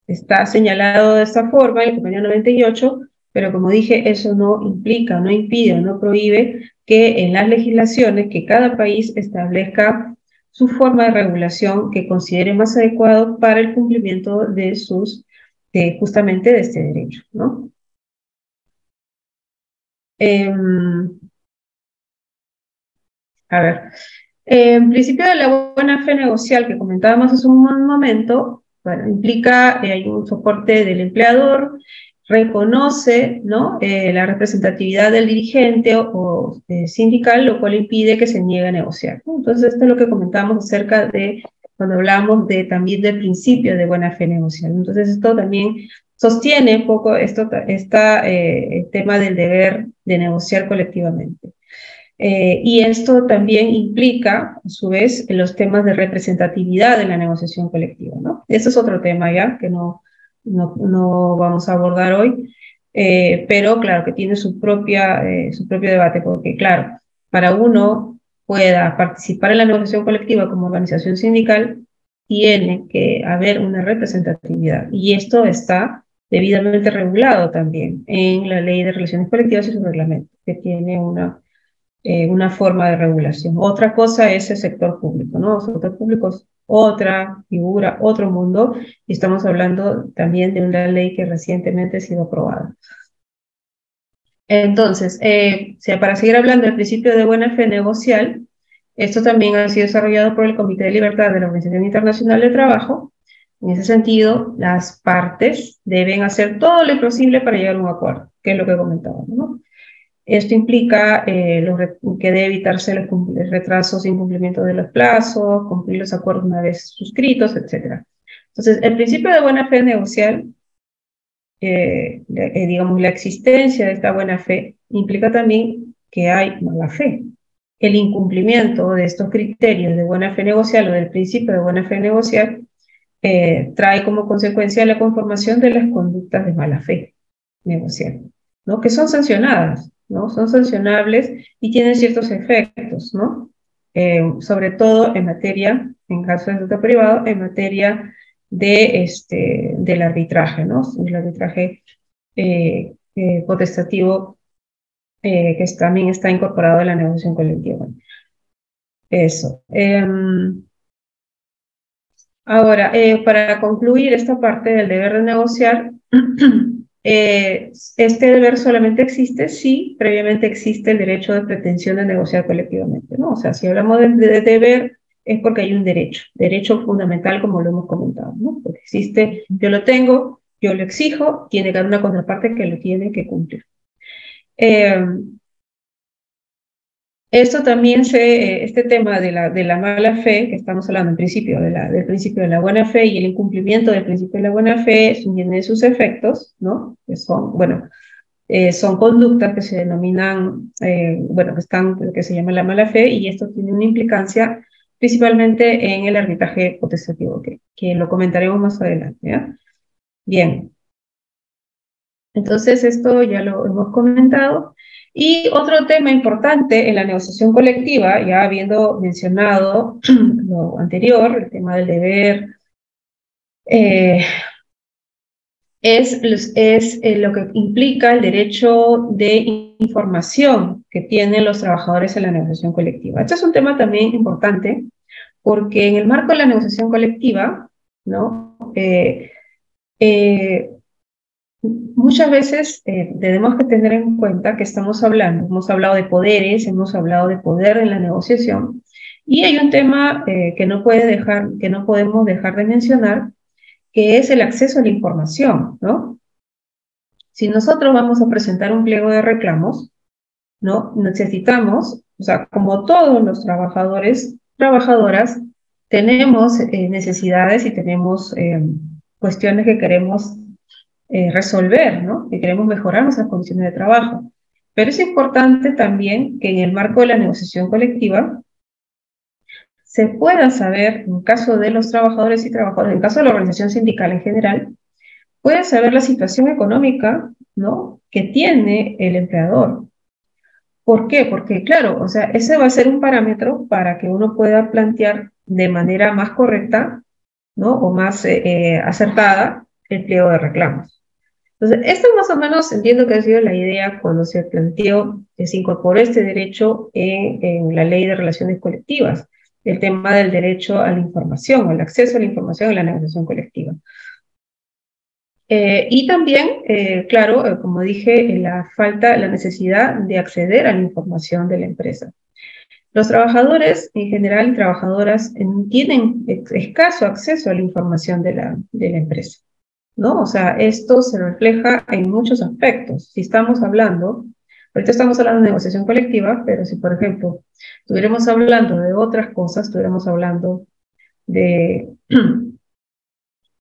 está señalado de esta forma en el convenio 98, pero como dije, eso no implica, no impide, no prohíbe que en las legislaciones que cada país establezca su forma de regulación que considere más adecuado para el cumplimiento de justamente de este derecho, ¿no? A ver, en principio de la buena fe negocial que comentábamos hace un momento, bueno, implica hay un soporte del empleador, reconoce, ¿no?, la representatividad del dirigente o sindical, lo cual impide que se niegue a negociar, ¿no? Entonces, esto es lo que comentamos acerca de cuando hablamos también del principio de buena fe negocial. Entonces, esto también sostiene un poco el tema del deber de negociar colectivamente. Y esto también implica, a su vez, los temas de representatividad de la negociación colectiva, ¿no? Eso es otro tema ya que no vamos a abordar hoy, pero claro que tiene su propio debate, porque claro, para uno pueda participar en la negociación colectiva como organización sindical, tiene que haber una representatividad, y esto está debidamente regulado también en la Ley de Relaciones Colectivas y su reglamento, que tiene una forma de regulación. Otra cosa es el sector público, ¿no? El sector público es otra figura, otro mundo, y estamos hablando también de una ley que recientemente ha sido aprobada. Entonces, para seguir hablando del principio de buena fe negocial, esto también ha sido desarrollado por el Comité de Libertad de la Organización Internacional del Trabajo. En ese sentido, las partes deben hacer todo lo posible para llegar a un acuerdo, que es lo que comentábamos, ¿no? Esto implica que debe evitarse los retrasos, incumplimiento de los plazos, cumplir los acuerdos una vez suscritos, etc. Entonces, el principio de buena fe negocial, digamos, la existencia de esta buena fe implica también que hay mala fe. El incumplimiento de estos criterios de buena fe negocial o del principio de buena fe negocial trae como consecuencia la conformación de las conductas de mala fe negocial, ¿no? Que son sancionadas, ¿no? Son sancionables y tienen ciertos efectos, ¿no? Sobre todo en caso de sector privado, en materia del arbitraje, ¿no? El arbitraje potestativo también está incorporado en la negociación colectiva. Eso. Ahora, para concluir esta parte del deber de negociar, este deber solamente existe si previamente existe el derecho de pretensión de negociar colectivamente, ¿no? O sea, si hablamos de deber, es porque hay un derecho fundamental, como lo hemos comentado, ¿no? Porque existe, yo lo tengo, yo lo exijo, tiene que haber una contraparte que lo tiene que cumplir. Esto también este tema de la mala fe, que estamos hablando en principio del principio de la buena fe y el incumplimiento del principio de la buena fe, tiene sus efectos, ¿no? Que son, bueno, son conductas que se denominan, bueno, que se llama la mala fe, y esto tiene una implicancia principalmente en el arbitraje potestativo, que lo comentaremos más adelante, ¿ya? Bien. Entonces, esto ya lo hemos comentado. Y otro tema importante en la negociación colectiva, ya habiendo mencionado lo anterior, el tema del deber, es lo que implica el derecho de información que tienen los trabajadores en la negociación colectiva. Este es un tema también importante porque en el marco de la negociación colectiva, ¿no? Muchas veces tenemos que tener en cuenta que hemos hablado de poderes, hemos hablado de poder en la negociación, y hay un tema que no podemos dejar de mencionar, que es el acceso a la información, ¿no? Si nosotros vamos a presentar un pliego de reclamos, ¿no? Necesitamos, o sea, como todos los trabajadores, trabajadoras, tenemos necesidades y tenemos cuestiones que queremos resolver, ¿no? Que queremos mejorar nuestras condiciones de trabajo. Pero es importante también que en el marco de la negociación colectiva se pueda saber, en caso de los trabajadores y trabajadoras, en caso de la organización sindical en general, puede saber la situación económica, ¿no? Que tiene el empleador. ¿Por qué? Porque, claro, o sea, ese va a ser un parámetro para que uno pueda plantear de manera más correcta, ¿no? O más acertada el pliego de reclamos. Entonces, esto más o menos entiendo que ha sido la idea cuando se planteó que se incorporó este derecho en la Ley de Relaciones Colectivas, el tema del derecho a la información, al acceso a la información en la negociación colectiva. Y también, claro, como dije, la necesidad de acceder a la información de la empresa. Los trabajadores en general y trabajadoras tienen escaso acceso a la información de la empresa, ¿no? O sea, esto se refleja en muchos aspectos. Si estamos hablando, ahorita estamos hablando de negociación colectiva, pero si, por ejemplo, estuviéramos hablando de otras cosas, estuviéramos hablando de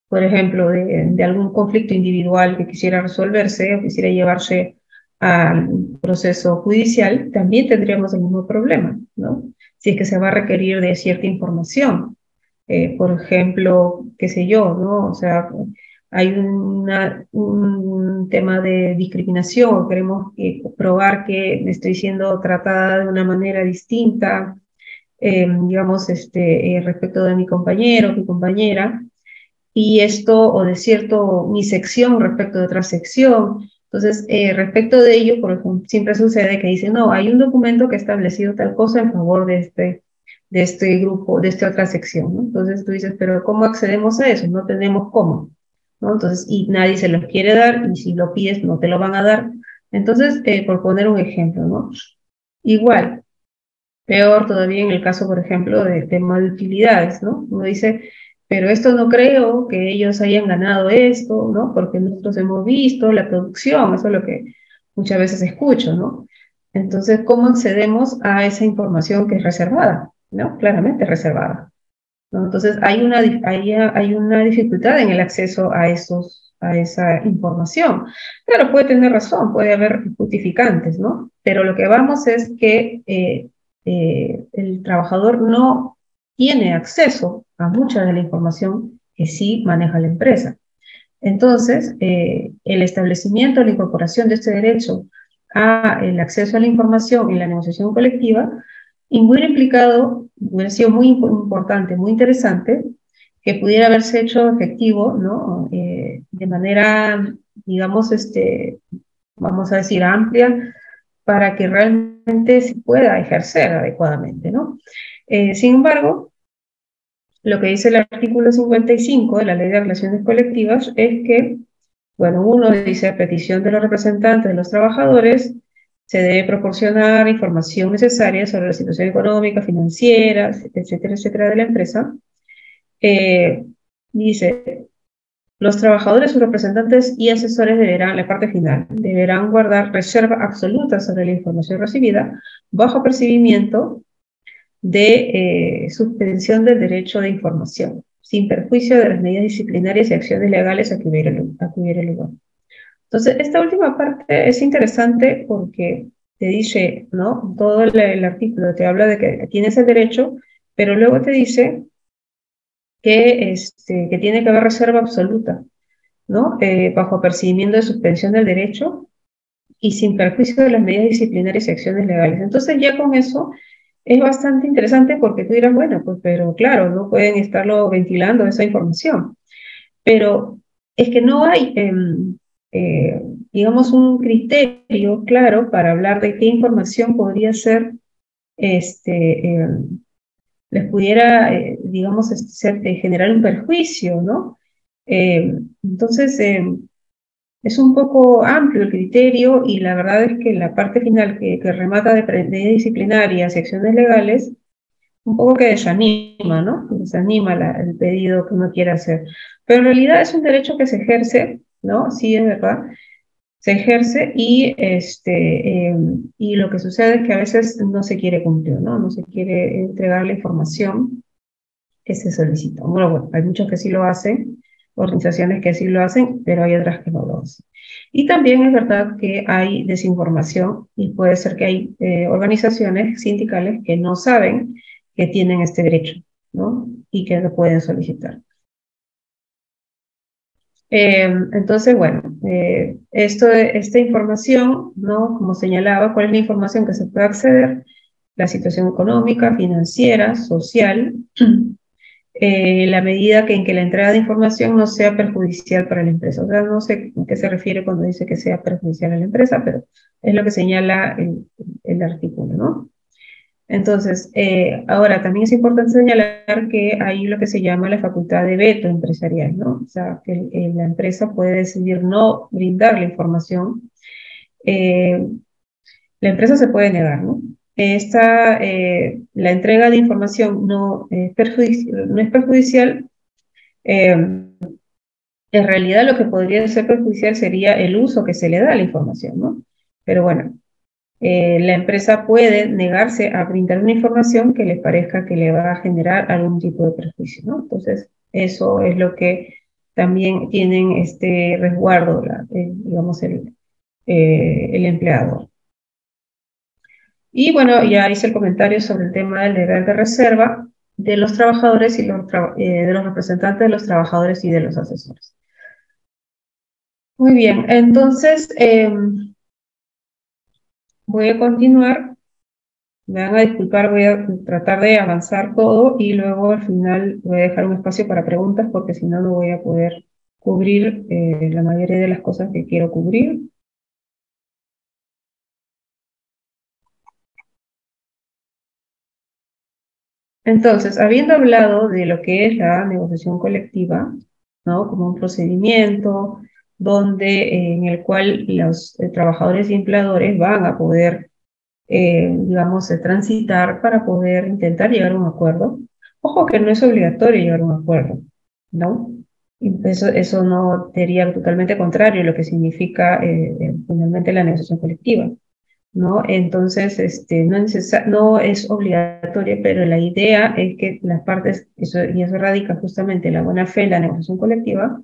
por ejemplo, de algún conflicto individual que quisiera resolverse o quisiera llevarse al proceso judicial, también tendríamos el mismo problema, ¿no? Si es que se va a requerir de cierta información. Por ejemplo, qué sé yo, ¿no? O sea, hay un tema de discriminación, queremos probar que estoy siendo tratada de una manera distinta, digamos, respecto de mi compañero, mi compañera, y esto, o de cierto, mi sección respecto de otra sección. Entonces, respecto de ello, por ejemplo, siempre sucede que dicen, no, hay un documento que ha establecido tal cosa en favor de este grupo, de esta otra sección, ¿no? Entonces tú dices, pero ¿cómo accedemos a eso? No tenemos cómo, ¿no? Entonces, y nadie se los quiere dar, y si lo pides, no te lo van a dar. Entonces, por poner un ejemplo, ¿no? Igual, peor todavía en el caso, por ejemplo, de tema de utilidades, ¿no? Uno dice, pero esto no creo que ellos hayan ganado esto, ¿no? Porque nosotros hemos visto la producción, eso es lo que muchas veces escucho, ¿no? Entonces, ¿cómo accedemos a esa información que es reservada, ¿no? Claramente reservada, ¿no? Entonces, hay una dificultad en el acceso a esa información. Claro, puede tener razón, puede haber justificantes, ¿no? Pero lo que vamos es que el trabajador no tiene acceso a mucha de la información que sí maneja la empresa. Entonces, el establecimiento, la incorporación de este derecho a el acceso a la información en la negociación colectiva hubiera implicado, hubiera sido muy importante, muy interesante, que pudiera haberse hecho efectivo, ¿no? De manera, digamos, vamos a decir, amplia, para que realmente se pueda ejercer adecuadamente, ¿no? Sin embargo, lo que dice el artículo 55 de la Ley de Relaciones Colectivas es que, bueno, uno dice a petición de los representantes de los trabajadores, se debe proporcionar información necesaria sobre la situación económica, financiera, etcétera, etcétera, de la empresa. Dice, los trabajadores, sus representantes y asesores deberán, la parte final, deberán guardar reserva absoluta sobre la información recibida bajo percibimiento de suspensión del derecho de información, sin perjuicio de las medidas disciplinarias y acciones legales a que hubiera lugar. Entonces, esta última parte es interesante porque te dice, ¿no? Todo el artículo te habla de que tienes el derecho, pero luego te dice que tiene que haber reserva absoluta, ¿no? Bajo apercibimiento de suspensión del derecho y sin perjuicio de las medidas disciplinarias y acciones legales. Entonces, ya con eso es bastante interesante porque tú dirás, bueno, pues, pero claro, no pueden estarlo ventilando esa información. Pero es que no hay, eh, digamos, un criterio claro para hablar de qué información podría ser, les pudiera, digamos, generar un perjuicio, ¿no? Entonces, es un poco amplio el criterio y la verdad es que la parte final que remata de medidas disciplinarias y acciones legales, un poco que desanima, ¿no? Desanima el pedido que uno quiere hacer. Pero en realidad es un derecho que se ejerce, ¿no? Sí, es verdad, se ejerce y lo que sucede es que a veces no se quiere cumplir, ¿no? No se quiere entregar la información que se solicita. Bueno, hay muchos que sí lo hacen, organizaciones que sí lo hacen, pero hay otras que no lo hacen. Y también es verdad que hay desinformación y puede ser que hay organizaciones sindicales que no saben que tienen este derecho, ¿no? Y que lo pueden solicitar. Entonces, bueno, esta información, ¿no? Como señalaba, ¿cuál es la información que se puede acceder? La situación económica, financiera, social, la medida en que la entrega de información no sea perjudicial para la empresa. O sea, no sé a qué se refiere cuando dice que sea perjudicial a la empresa, pero es lo que señala el artículo, ¿no? Entonces, ahora también es importante señalar que hay lo que se llama la facultad de veto empresarial, ¿no? O sea, que la empresa puede decidir no brindar la información. Eh, la empresa se puede negar, ¿no? La entrega de información no es perjudicial. En realidad lo que podría ser perjudicial sería el uso que se le da a la información, ¿no? Pero bueno, la empresa puede negarse a brindar una información que le parezca que le va a generar algún tipo de perjuicio, ¿no? Entonces, eso es lo que también tienen este resguardo, digamos, el empleador. Y bueno, ya hice el comentario sobre el tema del deber de reserva de los trabajadores y de los representantes de los trabajadores y de los asesores. Muy bien, entonces voy a continuar. Me van a disculpar, voy a tratar de avanzar todo y luego al final voy a dejar un espacio para preguntas porque si no, no voy a poder cubrir la mayoría de las cosas que quiero cubrir. Entonces, habiendo hablado de lo que es la negociación colectiva, ¿no? Como un procedimiento en el cual los trabajadores y empleadores van a poder, digamos, transitar para poder intentar llegar a un acuerdo. Ojo que no es obligatorio llegar a un acuerdo, ¿no? Y eso no sería totalmente contrario a lo que significa finalmente la negociación colectiva. ¿No? Entonces, no es obligatoria, pero la idea es que las partes, y eso radica justamente en la buena fe en la negociación colectiva,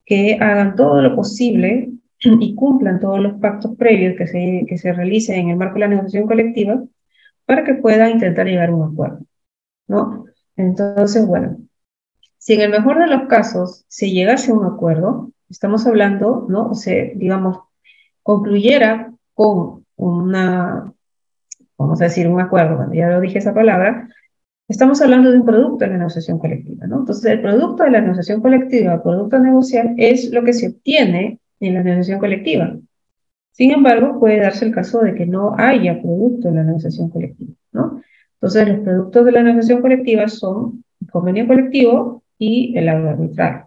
que hagan todo lo posible y cumplan todos los pactos previos que se realicen en el marco de la negociación colectiva para que puedan intentar llegar a un acuerdo, ¿no? Entonces, bueno, si en el mejor de los casos se llegase a un acuerdo, estamos hablando, ¿no? O sea, digamos, concluyera con vamos a decir, un acuerdo, cuando ya lo dije esa palabra, estamos hablando de un producto de la negociación colectiva, ¿no? Entonces, el producto de la negociación colectiva, el producto a negociar, es lo que se obtiene en la negociación colectiva. Sin embargo, puede darse el caso de que no haya producto en la negociación colectiva, ¿no? Entonces, los productos de la negociación colectiva son el convenio colectivo y el laudo arbitral.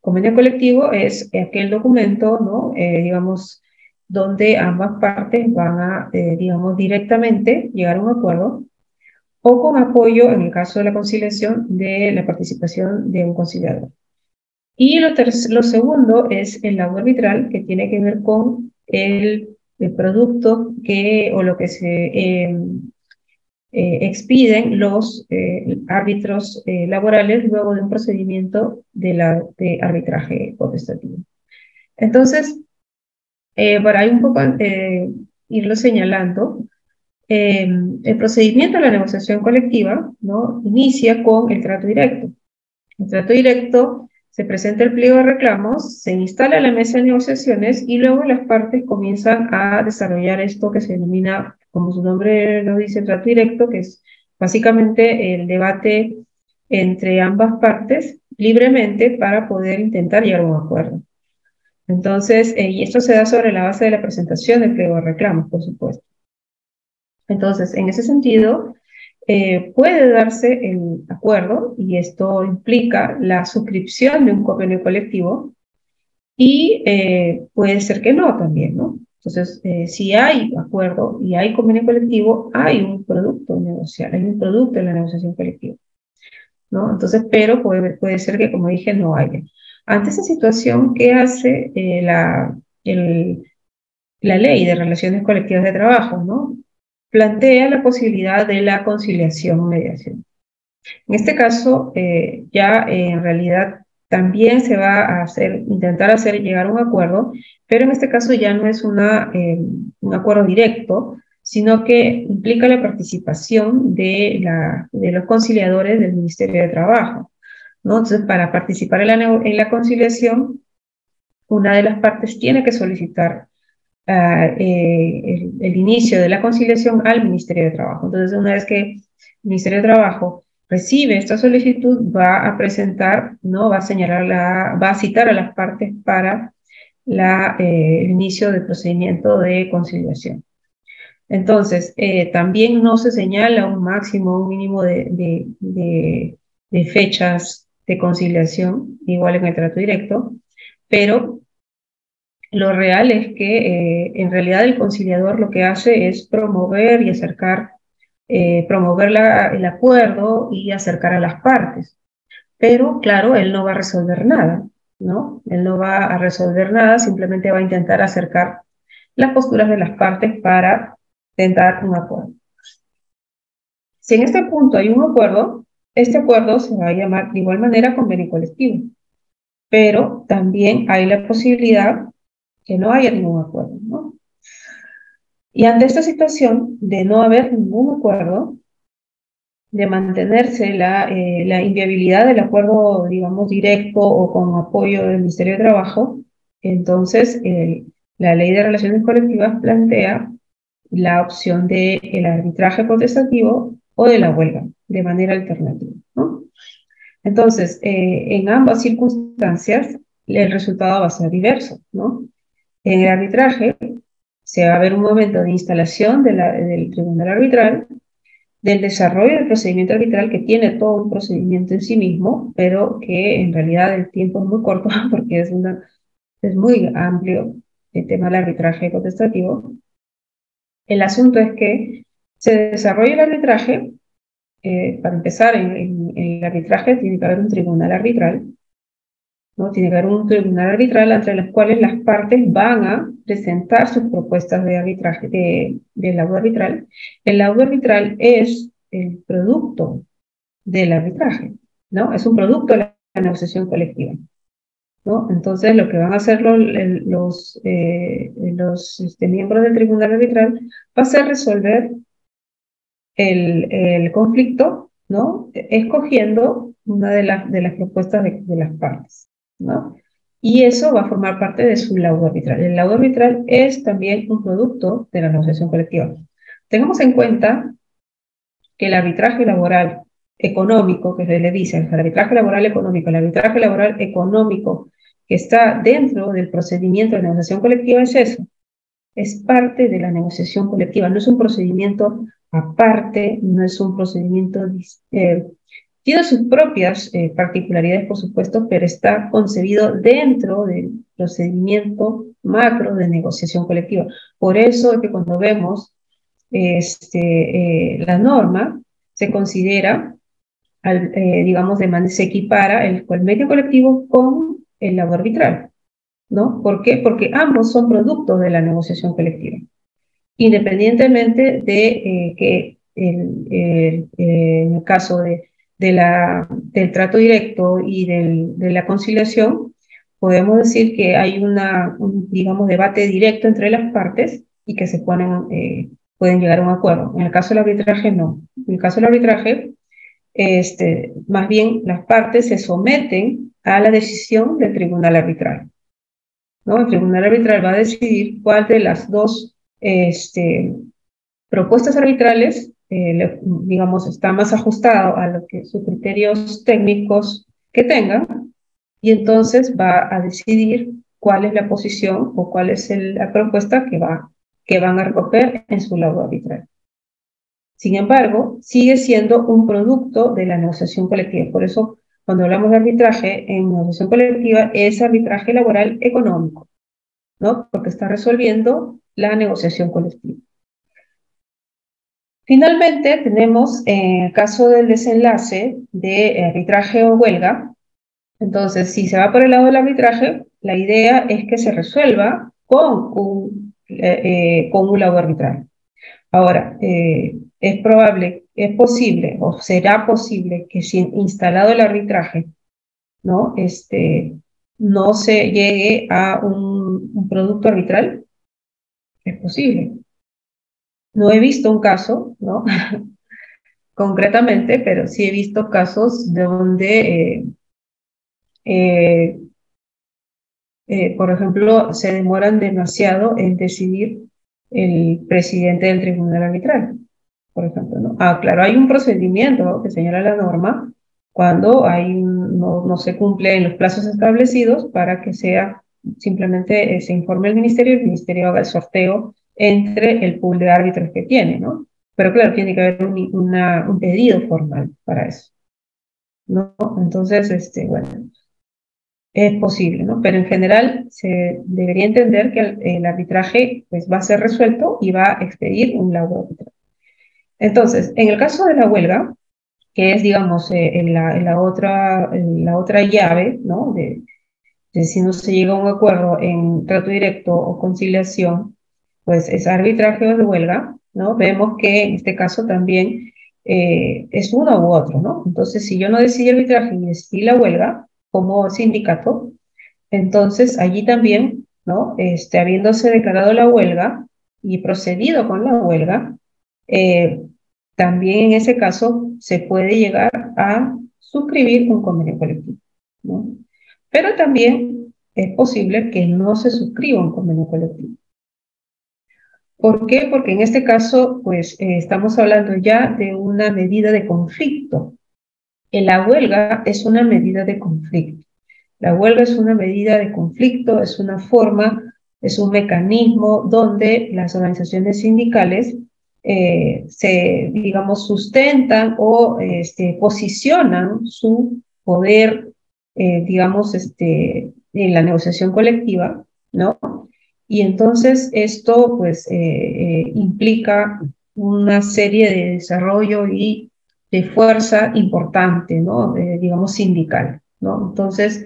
Convenio colectivo es aquel documento, ¿no? Digamos, donde ambas partes van a, digamos, directamente llegar a un acuerdo o con apoyo, en el caso de la conciliación, de la participación de un conciliador. Y lo segundo es el laudo arbitral, que tiene que ver con el producto o lo que se expiden los árbitros laborales luego de un procedimiento de arbitraje potestativo. Entonces, para ahí un poco irlo señalando, el procedimiento de la negociación colectiva, ¿no? Inicia con el trato directo. El trato directo se presenta el pliego de reclamos, se instala la mesa de negociaciones y luego las partes comienzan a desarrollar esto que se denomina, como su nombre lo dice, trato directo, que es básicamente el debate entre ambas partes libremente para poder intentar llegar a un acuerdo. Entonces, y esto se da sobre la base de la presentación del pliego de reclamos, por supuesto. Entonces, en ese sentido, puede darse el acuerdo y esto implica la suscripción de un convenio colectivo y puede ser que no también, ¿no? Entonces, si hay acuerdo y hay convenio colectivo, hay un producto negocial, hay un producto en la negociación colectiva, ¿no? Entonces, pero puede ser que, como dije, no haya. Ante esa situación, ¿qué hace la ley de relaciones colectivas de trabajo, ¿no? Plantea la posibilidad de la conciliación o mediación. En este caso, ya en realidad también se va a intentar hacer llegar a un acuerdo, pero en este caso ya no es un acuerdo directo, sino que implica la participación de los conciliadores del Ministerio de Trabajo, ¿no? Entonces, para participar en la conciliación, una de las partes tiene que solicitar el inicio de la conciliación al Ministerio de Trabajo. Entonces, una vez que el Ministerio de Trabajo recibe esta solicitud, va a presentar, ¿no? Va a citar a las partes para el inicio del procedimiento de conciliación. Entonces, también no se señala un máximo, un mínimo de fechas de conciliación, igual en el trato directo, pero lo real es que en realidad el conciliador lo que hace es promover y acercar, promover el acuerdo y acercar a las partes. Pero claro, él no va a resolver nada, ¿no? Él no va a resolver nada, simplemente va a intentar acercar las posturas de las partes para tentar un acuerdo. Si en este punto hay un acuerdo, este acuerdo se va a llamar de igual manera convenio colectivo. pero también hay la posibilidad que no haya ningún acuerdo, ¿no? Y ante esta situación de no haber ningún acuerdo, de mantenerse la inviabilidad del acuerdo, digamos, directo o con apoyo del Ministerio de Trabajo, entonces la Ley de Relaciones Colectivas plantea la opción del arbitraje potestativo o de la huelga, de manera alternativa, ¿no? Entonces, en ambas circunstancias, el resultado va a ser diverso, ¿no? En el arbitraje se va a ver un momento de instalación del tribunal arbitral, del desarrollo del procedimiento arbitral, que tiene todo un procedimiento en sí mismo, pero que en realidad el tiempo es muy corto porque es muy amplio el tema del arbitraje potestativo. El asunto es que se desarrolla el arbitraje. Para empezar, en el arbitraje tiene que haber un tribunal arbitral, ¿no? Tiene que haber un tribunal arbitral entre los cuales las partes van a presentar sus propuestas de arbitraje, del laudo arbitral. El laudo arbitral es el producto del arbitraje, ¿no? Es un producto de la negociación colectiva, ¿no? Entonces, lo que van a hacer los miembros del tribunal arbitral va a ser resolver el conflicto, ¿no? Escogiendo una de las propuestas de las partes, ¿no? Y eso va a formar parte de su laudo arbitral. El laudo arbitral es también un producto de la negociación colectiva. Tengamos en cuenta que el arbitraje laboral económico, que se le dice, el arbitraje laboral económico, el arbitraje laboral económico que está dentro del procedimiento de negociación colectiva es eso, es parte de la negociación colectiva, no es un procedimiento aparte, no es un procedimiento, tiene sus propias particularidades, por supuesto, pero está concebido dentro del procedimiento macro de negociación colectiva. Por eso es que cuando vemos la norma, se considera, digamos, se equipara el medio colectivo con el labor arbitral, ¿no? ¿Por qué? Porque ambos son productos de la negociación colectiva, independientemente de que en el caso del trato directo y de la conciliación, podemos decir que hay un, digamos, debate directo entre las partes y que pueden llegar a un acuerdo. En el caso del arbitraje, no. En el caso del arbitraje, más bien las partes se someten a la decisión del tribunal arbitral, ¿no? El tribunal arbitral va a decidir cuál de las dos propuestas arbitrales, digamos, está más ajustado a lo que sus criterios técnicos que tengan, y entonces va a decidir cuál es la posición o cuál es la propuesta que van a recoger en su laudo arbitral. Sin embargo, sigue siendo un producto de la negociación colectiva. Por eso, cuando hablamos de arbitraje en negociación colectiva, es arbitraje laboral económico, ¿no? Porque está resolviendo la negociación colectiva. Finalmente, tenemos el caso del desenlace de arbitraje o huelga. Entonces, si se va por el lado del arbitraje, la idea es que se resuelva con un laudo arbitral. Ahora, es posible o será posible que si instalado el arbitraje, ¿no? No se llegue a un producto arbitral. Es posible. No he visto un caso, ¿no? Concretamente, pero sí he visto casos donde, por ejemplo, se demoran demasiado en decidir el presidente del tribunal arbitral, por ejemplo, ¿no? Claro, hay un procedimiento, ¿no?, que señala la norma cuando no se cumplen los plazos establecidos para que simplemente se informe al ministerio y el ministerio haga el sorteo entre el pool de árbitros que tiene, ¿no? Pero claro, tiene que haber un pedido formal para eso, ¿no? Entonces, bueno, es posible, ¿no? Pero en general se debería entender que el arbitraje pues, va a ser resuelto y va a expedir un laudo arbitral. Entonces, en el caso de la huelga, que es, digamos, en la otra llave, ¿no? De si no se llega a un acuerdo en trato directo o conciliación, pues es arbitraje o de huelga, ¿no? Vemos que en este caso también es uno u otro, ¿no? Entonces, si yo no decidí arbitraje y decidí la huelga como sindicato, Entonces, allí también, ¿no? Habiéndose declarado la huelga y procedido con la huelga, eh, también en ese caso se puede llegar a suscribir un convenio colectivo, ¿no? Pero también es posible que no se suscriba un convenio colectivo. ¿Por qué? Porque en este caso, pues, estamos hablando ya de una medida de conflicto. La huelga es una medida de conflicto. La huelga es una medida de conflicto, es una forma, es un mecanismo donde las organizaciones sindicales digamos, sustentan o posicionan su poder, digamos, en la negociación colectiva, ¿no? Y entonces esto, pues, implica una serie de desarrollo y de fuerza importante, ¿no? Digamos, sindical, ¿no? Entonces,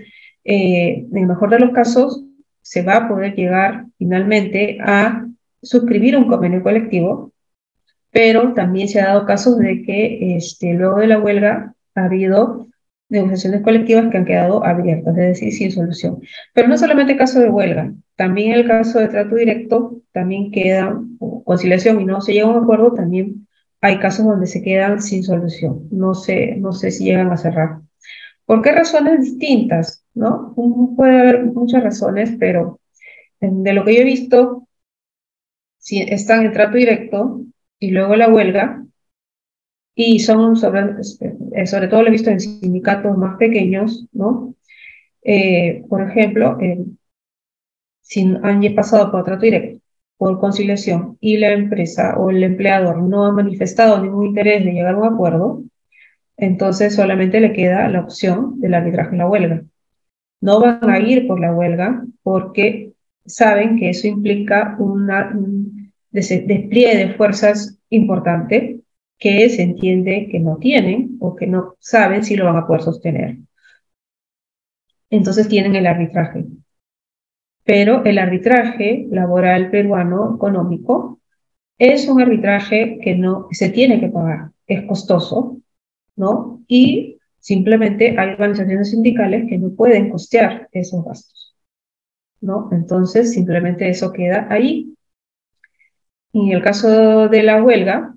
en el mejor de los casos, se va a poder llegar finalmente a suscribir un convenio colectivo, pero también se ha dado casos de que luego de la huelga ha habido negociaciones colectivas que han quedado abiertas, es decir, sin solución. Pero no solamente el caso de huelga, también el caso de trato directo, también queda o conciliación y no se llega a un acuerdo, también hay casos donde se quedan sin solución, no sé si llegan a cerrar. ¿Por qué razones distintas? ¿No? Puede haber muchas razones, pero de lo que yo he visto, si están en trato directo y luego la huelga, y son sobre todo lo he visto en sindicatos más pequeños, ¿no? Por ejemplo, si han pasado por trato directo, por conciliación, y la empresa o el empleador no ha manifestado ningún interés de llegar a un acuerdo, entonces solamente le queda la opción del arbitraje en la huelga. No van a ir por la huelga porque saben que eso implica un despliegue de fuerzas importante que se entiende que no tienen o que no saben si lo van a poder sostener. Entonces tienen el arbitraje. Pero el arbitraje laboral peruano económico es un arbitraje que no se tiene que pagar, es costoso, ¿no? Y simplemente hay organizaciones sindicales que no pueden costear esos gastos, ¿no? Entonces, simplemente eso queda ahí. Y en el caso de la huelga,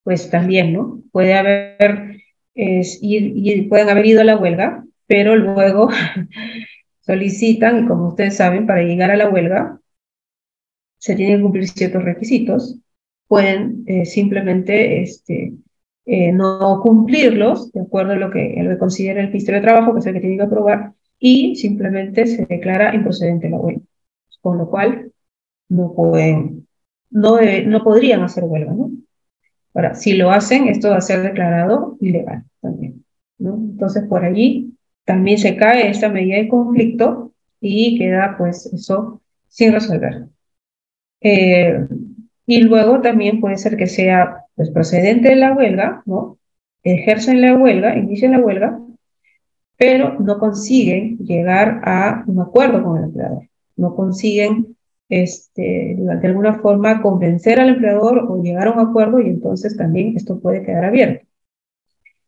pues también, ¿no? Puede haber, pueden haber ido a la huelga, pero luego solicitan, y como ustedes saben, para llegar a la huelga se tienen que cumplir ciertos requisitos, pueden simplemente no cumplirlos, de acuerdo a lo que considera el Ministerio de Trabajo, que es el que tiene que aprobar, y simplemente se declara improcedente la huelga, con lo cual no pueden, no podrían hacer huelga, ¿no? Ahora, si lo hacen, esto va a ser declarado ilegal también, ¿no? Entonces, por allí también se cae esta medida de conflicto y queda, pues, eso sin resolver. Y luego también puede ser que sea, pues, procedente de la huelga, ¿no? Ejercen la huelga, inician la huelga, pero no consiguen llegar a un acuerdo con el empleador. No consiguen, de alguna forma, convencer al empleador o llegar a un acuerdo y entonces también esto puede quedar abierto.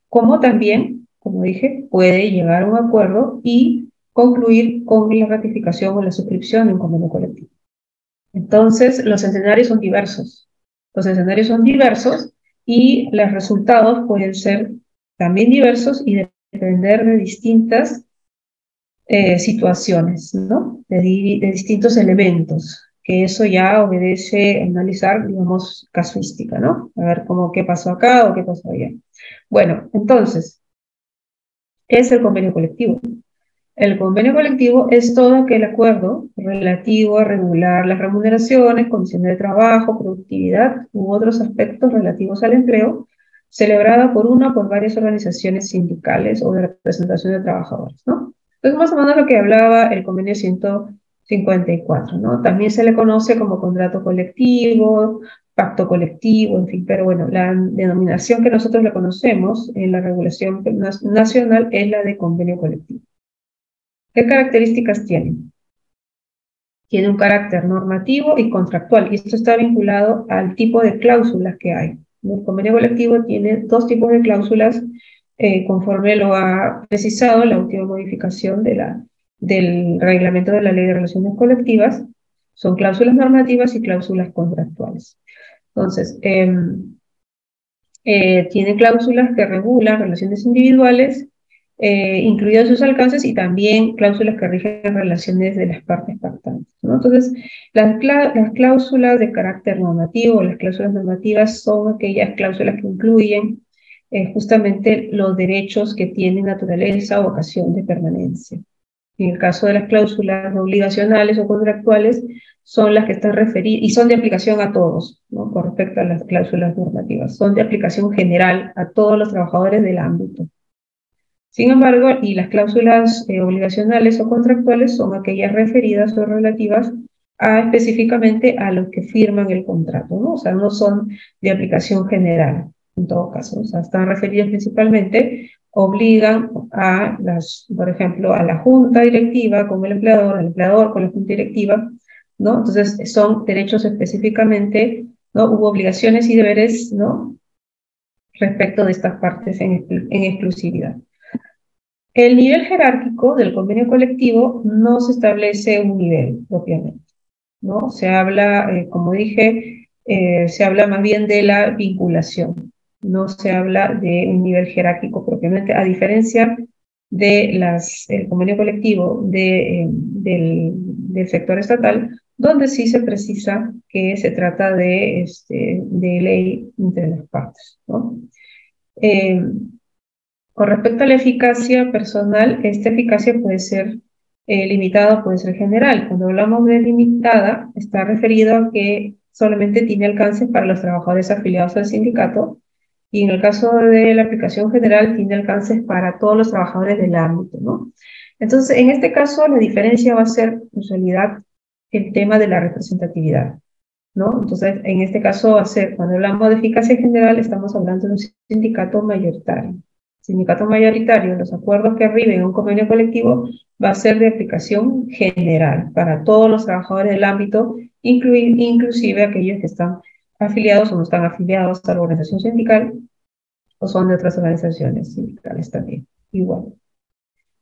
Como también, como dije, puede llegar a un acuerdo y concluir con la ratificación o la suscripción de un convenio colectivo. Entonces, los escenarios son diversos. Los escenarios son diversos y los resultados pueden ser también diversos y depender de distintas situaciones, ¿no? De distintos elementos, que eso ya obedece a analizar, digamos, casuística, ¿no? A ver qué pasó acá o qué pasó allá. Bueno, entonces, ¿qué es el convenio colectivo? El convenio colectivo es todo aquel acuerdo relativo a regular las remuneraciones, condiciones de trabajo, productividad u otros aspectos relativos al empleo, celebrada por una o por varias organizaciones sindicales o de representación de trabajadores, ¿no? Entonces, más o menos lo que hablaba el convenio 154, ¿no? También se le conoce como contrato colectivo, pacto colectivo, en fin, pero bueno, la denominación que nosotros le conocemos en la regulación nacional es la de convenio colectivo. ¿Qué características tiene? Tiene un carácter normativo y contractual, y esto está vinculado al tipo de cláusulas que hay. El convenio colectivo tiene dos tipos de cláusulas, conforme lo ha precisado la última modificación de la del reglamento de la Ley de Relaciones Colectivas son cláusulas normativas y cláusulas contractuales. Entonces, tiene cláusulas que regulan relaciones individuales, incluidos sus alcances, y también cláusulas que rigen relaciones de las partes pactantes, ¿no? Entonces, las cláusulas de carácter normativo, las cláusulas normativas, son aquellas cláusulas que incluyen justamente los derechos que tienen naturaleza o ocasión de permanencia. En el caso de las cláusulas obligacionales o contractuales, son las que están referidas y son de aplicación a todos, ¿no? Con respecto a las cláusulas normativas, son de aplicación general a todos los trabajadores del ámbito. Sin embargo, y las cláusulas obligacionales o contractuales son aquellas referidas o relativas específicamente a los que firman el contrato, ¿no? O sea, no son de aplicación general, en todo caso. O sea, están referidas principalmente, obligan a por ejemplo, a la junta directiva con el empleador con la junta directiva, ¿no? Entonces, son derechos específicamente, ¿no? Hubo obligaciones y deberes, ¿no? Respecto de estas partes en exclusividad. El nivel jerárquico del convenio colectivo no se establece un nivel propiamente, ¿no? Se habla, como dije, se habla más bien de la vinculación, no se habla de un nivel jerárquico propiamente, a diferencia de el convenio colectivo del sector estatal, donde sí se precisa que se trata de ley entre las partes, ¿no? Con respecto a la eficacia personal, esta eficacia puede ser limitada o puede ser general. Cuando hablamos de limitada, está referido a que solamente tiene alcances para los trabajadores afiliados al sindicato, y en el caso de la aplicación general tiene alcances para todos los trabajadores del ámbito, ¿no? Entonces, en este caso, la diferencia va a ser, en realidad, el tema de la representatividad, ¿no? Entonces, en este caso va a ser, cuando hablamos de eficacia general, estamos hablando de un sindicato mayoritario. Sindicato mayoritario, los acuerdos que arriben a un convenio colectivo va a ser de aplicación general para todos los trabajadores del ámbito, inclusive aquellos que están afiliados o no están afiliados a la organización sindical o son de otras organizaciones sindicales también, igual,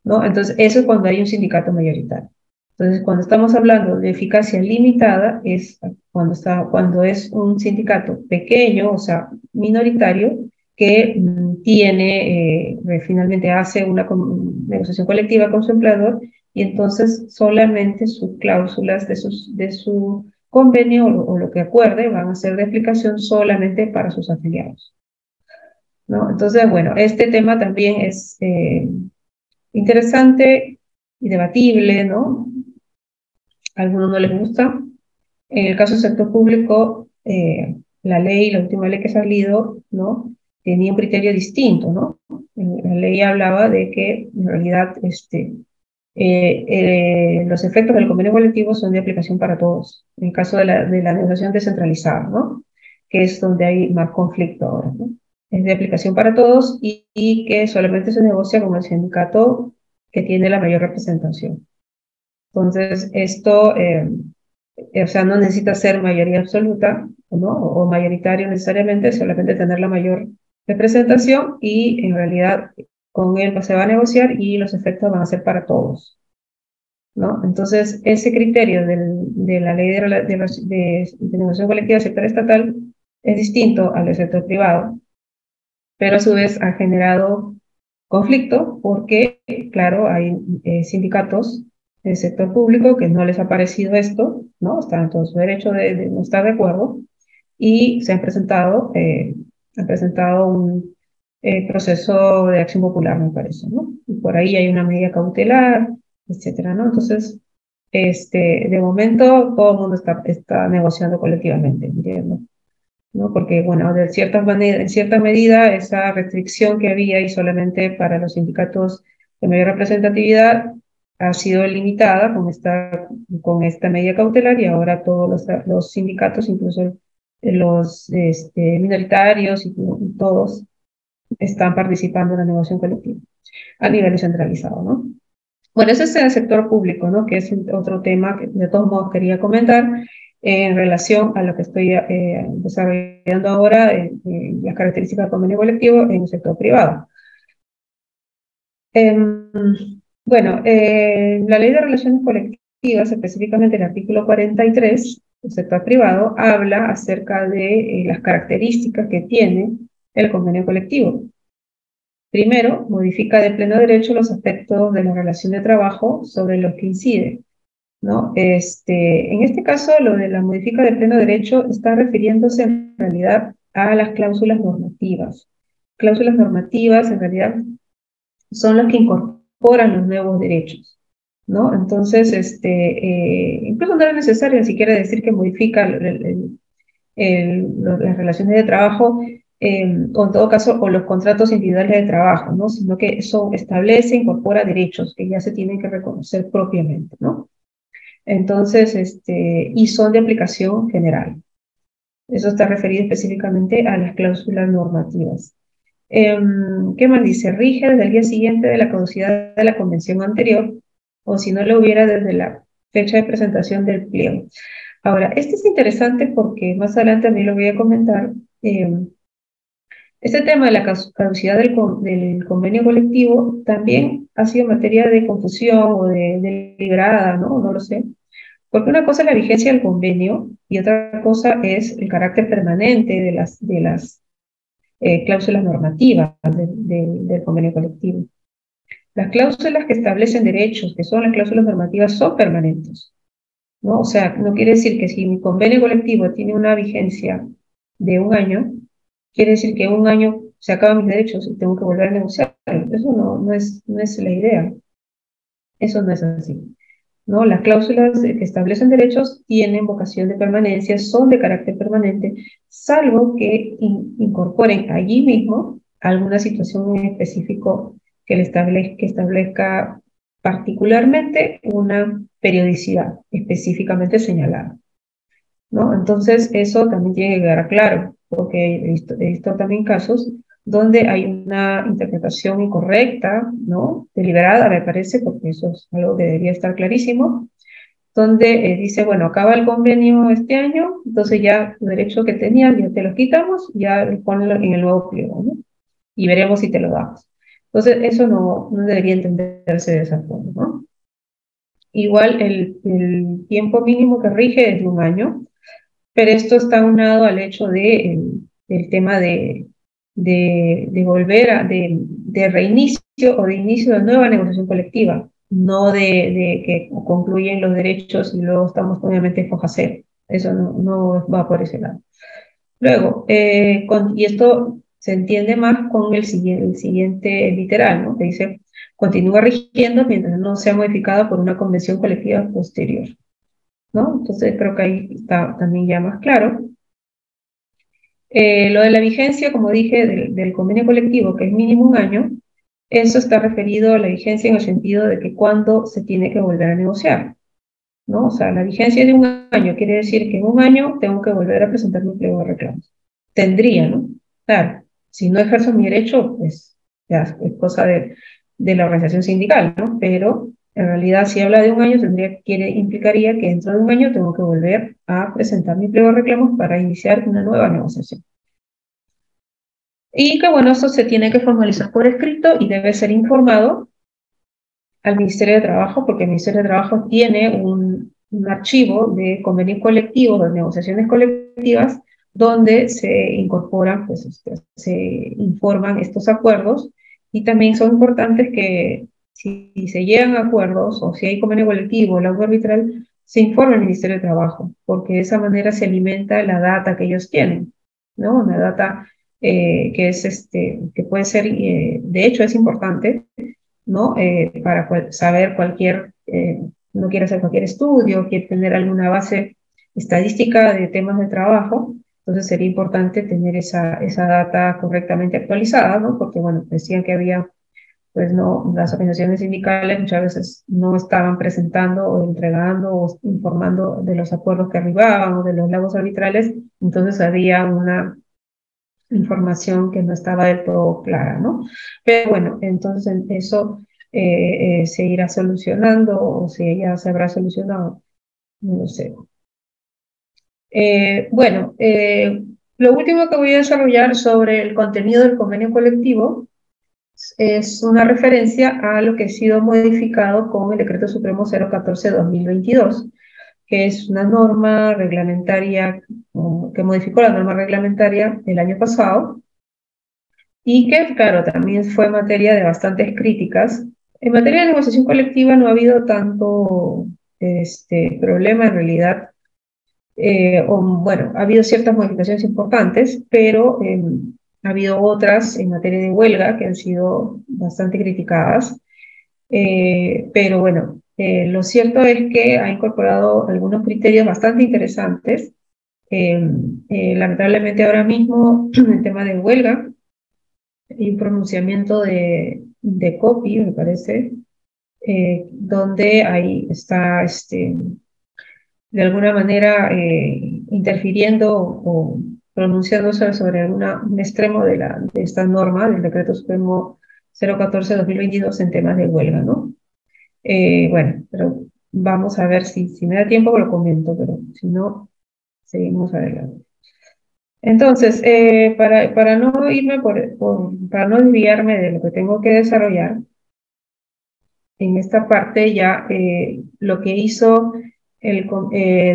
¿no? Entonces, eso es cuando hay un sindicato mayoritario. Entonces, cuando estamos hablando de eficacia limitada, es cuando es un sindicato pequeño, o sea, minoritario, que finalmente hace una negociación colectiva con su empleador, y entonces solamente sus cláusulas de su convenio o lo que acuerde van a ser de aplicación solamente para sus afiliados, ¿no? Entonces, bueno, este tema también es interesante y debatible, ¿no? A algunos no les gusta. En el caso del sector público, la última ley que ha salido, ¿no? Tenía un criterio distinto, ¿no? La ley hablaba de que, en realidad, los efectos del convenio colectivo son de aplicación para todos. En el caso de la negociación descentralizada, ¿no? Que es donde hay más conflicto ahora, ¿no? Es de aplicación para todos y que solamente se negocia con el sindicato que tiene la mayor representación. Entonces, esto, o sea, no necesita ser mayoría absoluta, ¿no? O mayoritario necesariamente, solamente tener la mayor representación, y en realidad con él se va a negociar y los efectos van a ser para todos, ¿no? Entonces, ese criterio de la ley de negociación colectiva del sector estatal es distinto al del sector privado, pero a su vez ha generado conflicto porque, claro, hay sindicatos del sector público que no les ha parecido esto, ¿no? Están en todo su derecho de no estar de acuerdo, y se han presentado un proceso de acción popular, me parece, ¿no? Y por ahí hay una medida cautelar, etcétera, ¿no? Entonces, de momento todo el mundo está negociando colectivamente, entiendo, ¿no? Porque, bueno, en cierta medida, esa restricción que había y solamente para los sindicatos de mayor representatividad ha sido limitada con esta medida cautelar, y ahora todos los sindicatos, incluso los minoritarios y todos, están participando en la negociación colectiva a nivel descentralizado, ¿no? Bueno, ese es el sector público, ¿no? Que es otro tema que de todos modos quería comentar en relación a lo que estoy desarrollando ahora, las características del convenio colectivo en el sector privado. Bueno, la Ley de Relaciones Colectivas, específicamente el artículo 43 del sector privado, habla acerca de las características que tiene el convenio colectivo. Primero, modifica de pleno derecho los aspectos de la relación de trabajo sobre los que incide, ¿no? En este caso, lo de la modifica de pleno derecho está refiriéndose en realidad a las cláusulas normativas. Cláusulas normativas, en realidad, son las que incorporan los nuevos derechos, ¿no? Entonces, incluso no era necesario ni siquiera decir que modifica las relaciones de trabajo, o en todo caso, o los contratos individuales de trabajo, ¿no? Sino que eso establece, incorpora derechos que ya se tienen que reconocer propiamente, ¿no? Entonces, y son de aplicación general. Eso está referido específicamente a las cláusulas normativas. ¿Qué más dice? Rige desde el día siguiente de la caducidad de la convención anterior, o si no lo hubiera desde la fecha de presentación del pliego. Ahora, este es interesante porque más adelante también lo voy a comentar. Este tema de la caducidad del convenio colectivo también ha sido materia de confusión o de deliberada, ¿no? No lo sé. Porque una cosa es la vigencia del convenio y otra cosa es el carácter permanente de las cláusulas normativas del convenio colectivo. Las cláusulas que establecen derechos, que son las cláusulas normativas, son permanentes, ¿no? O sea, no quiere decir que si mi convenio colectivo tiene una vigencia de un año, quiere decir que en un año se acaban mis derechos y tengo que volver a negociar. Eso no es la idea. Eso no es así, ¿no? Las cláusulas que establecen derechos tienen vocación de permanencia, son de carácter permanente, salvo que incorporen allí mismo alguna situación en específico que establezca particularmente una periodicidad específicamente señalada, ¿no? Entonces, eso también tiene que quedar claro, porque he visto también casos donde hay una interpretación incorrecta, ¿no? Deliberada, me parece, porque eso es algo que debería estar clarísimo, donde dice, bueno, acaba el convenio este año, entonces ya los derechos que tenías ya te los quitamos, ya ponlo en el nuevo pliego, ¿no? Y veremos si te lo damos. Entonces, eso no debería entenderse de esa forma, ¿no? Igual el tiempo mínimo que rige es de un año, pero esto está aunado al hecho del tema de volver de reinicio o de inicio de nueva negociación colectiva, no de que concluyen los derechos y luego estamos obviamente en foja cero. Eso no va por ese lado. Luego, y esto se entiende más con el siguiente literal, ¿no? Que dice, continúa rigiendo mientras no sea modificado por una convención colectiva posterior, ¿no? Entonces creo que ahí está también ya más claro. Lo de la vigencia, como dije, del convenio colectivo, que es mínimo un año, eso está referido a la vigencia en el sentido de que cuando se tiene que volver a negociar, ¿no? O sea, la vigencia de un año quiere decir que en un año tengo que volver a presentar mi pliego de reclamos. Tendría, ¿no? Claro, si no ejerzo mi derecho, pues ya es cosa de la organización sindical, ¿no? Pero en realidad, si habla de un año, implicaría que dentro de un año tengo que volver a presentar mi pliego de reclamos para iniciar una nueva negociación. Y que bueno, eso se tiene que formalizar por escrito y debe ser informado al Ministerio de Trabajo, porque el Ministerio de Trabajo tiene un archivo de convenios colectivos, de negociaciones colectivas, donde se incorporan, pues se informan estos acuerdos, y también son importantes que si se llegan a acuerdos o si hay convenio colectivo o laudo arbitral, se informe al Ministerio de Trabajo, porque de esa manera se alimenta la data que ellos tienen, ¿no? Una data que puede ser, de hecho es importante, ¿no? Para saber no quiere hacer cualquier estudio, quiere tener alguna base estadística de temas de trabajo, entonces sería importante tener esa data correctamente actualizada, ¿no? Porque, bueno, decían que había, pues no, las organizaciones sindicales muchas veces no estaban presentando o entregando o informando de los acuerdos que arribaban o de los lagos arbitrales, entonces había una información que no estaba del todo clara, ¿no? Pero bueno, entonces eso se irá solucionando o si ya se habrá solucionado, no lo sé. Bueno, lo último que voy a desarrollar sobre el contenido del convenio colectivo es una referencia a lo que ha sido modificado con el Decreto Supremo 014-2022, que es una norma reglamentaria que modificó la norma reglamentaria el año pasado y que, claro, también fue materia de bastantes críticas. En materia de negociación colectiva no ha habido tanto problema en realidad, bueno, ha habido ciertas modificaciones importantes, pero ha habido otras en materia de huelga que han sido bastante criticadas. Pero bueno, lo cierto es que ha incorporado algunos criterios bastante interesantes. Lamentablemente ahora mismo el tema de huelga y un pronunciamiento de COPI, me parece, donde ahí está de alguna manera interfiriendo o pronunciándose sobre un extremo de esta norma del Decreto Supremo 014-2022 en temas de huelga, ¿no? Bueno, pero vamos a ver si me da tiempo lo comento, pero si no, seguimos adelante. Entonces, para no irme para no desviarme de lo que tengo que desarrollar, en esta parte ya lo que hizo el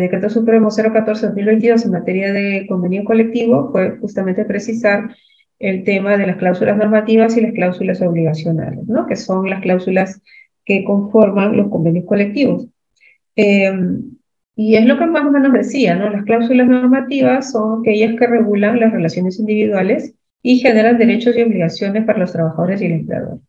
Decreto Supremo 014-2022 en materia de convenio colectivo fue justamente precisar el tema de las cláusulas normativas y las cláusulas obligacionales, ¿no? Que son las cláusulas que conforman los convenios colectivos. Y es lo que más o menos decía, ¿no? Las cláusulas normativas son aquellas que regulan las relaciones individuales y generan derechos y obligaciones para los trabajadores y el empleador.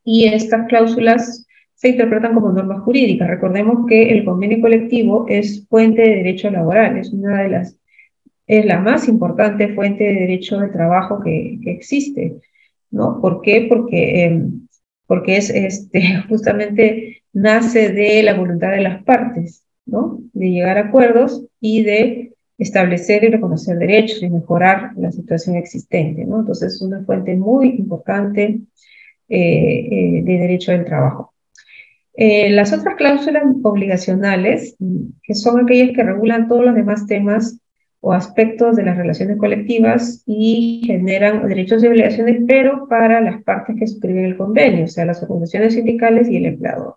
Y estas cláusulas se interpretan como normas jurídicas. Recordemos que el convenio colectivo es fuente de derecho laboral, es la más importante fuente de derecho de trabajo que existe, ¿no? ¿Por qué? Porque es justamente nace de la voluntad de las partes, ¿no? De llegar a acuerdos y de establecer y reconocer derechos y mejorar la situación existente, ¿no? Entonces es una fuente muy importante de derecho del trabajo. Las otras cláusulas obligacionales, que son aquellas que regulan todos los demás temas o aspectos de las relaciones colectivas y generan derechos y obligaciones, pero para las partes que suscriben el convenio, o sea, las organizaciones sindicales y el empleador.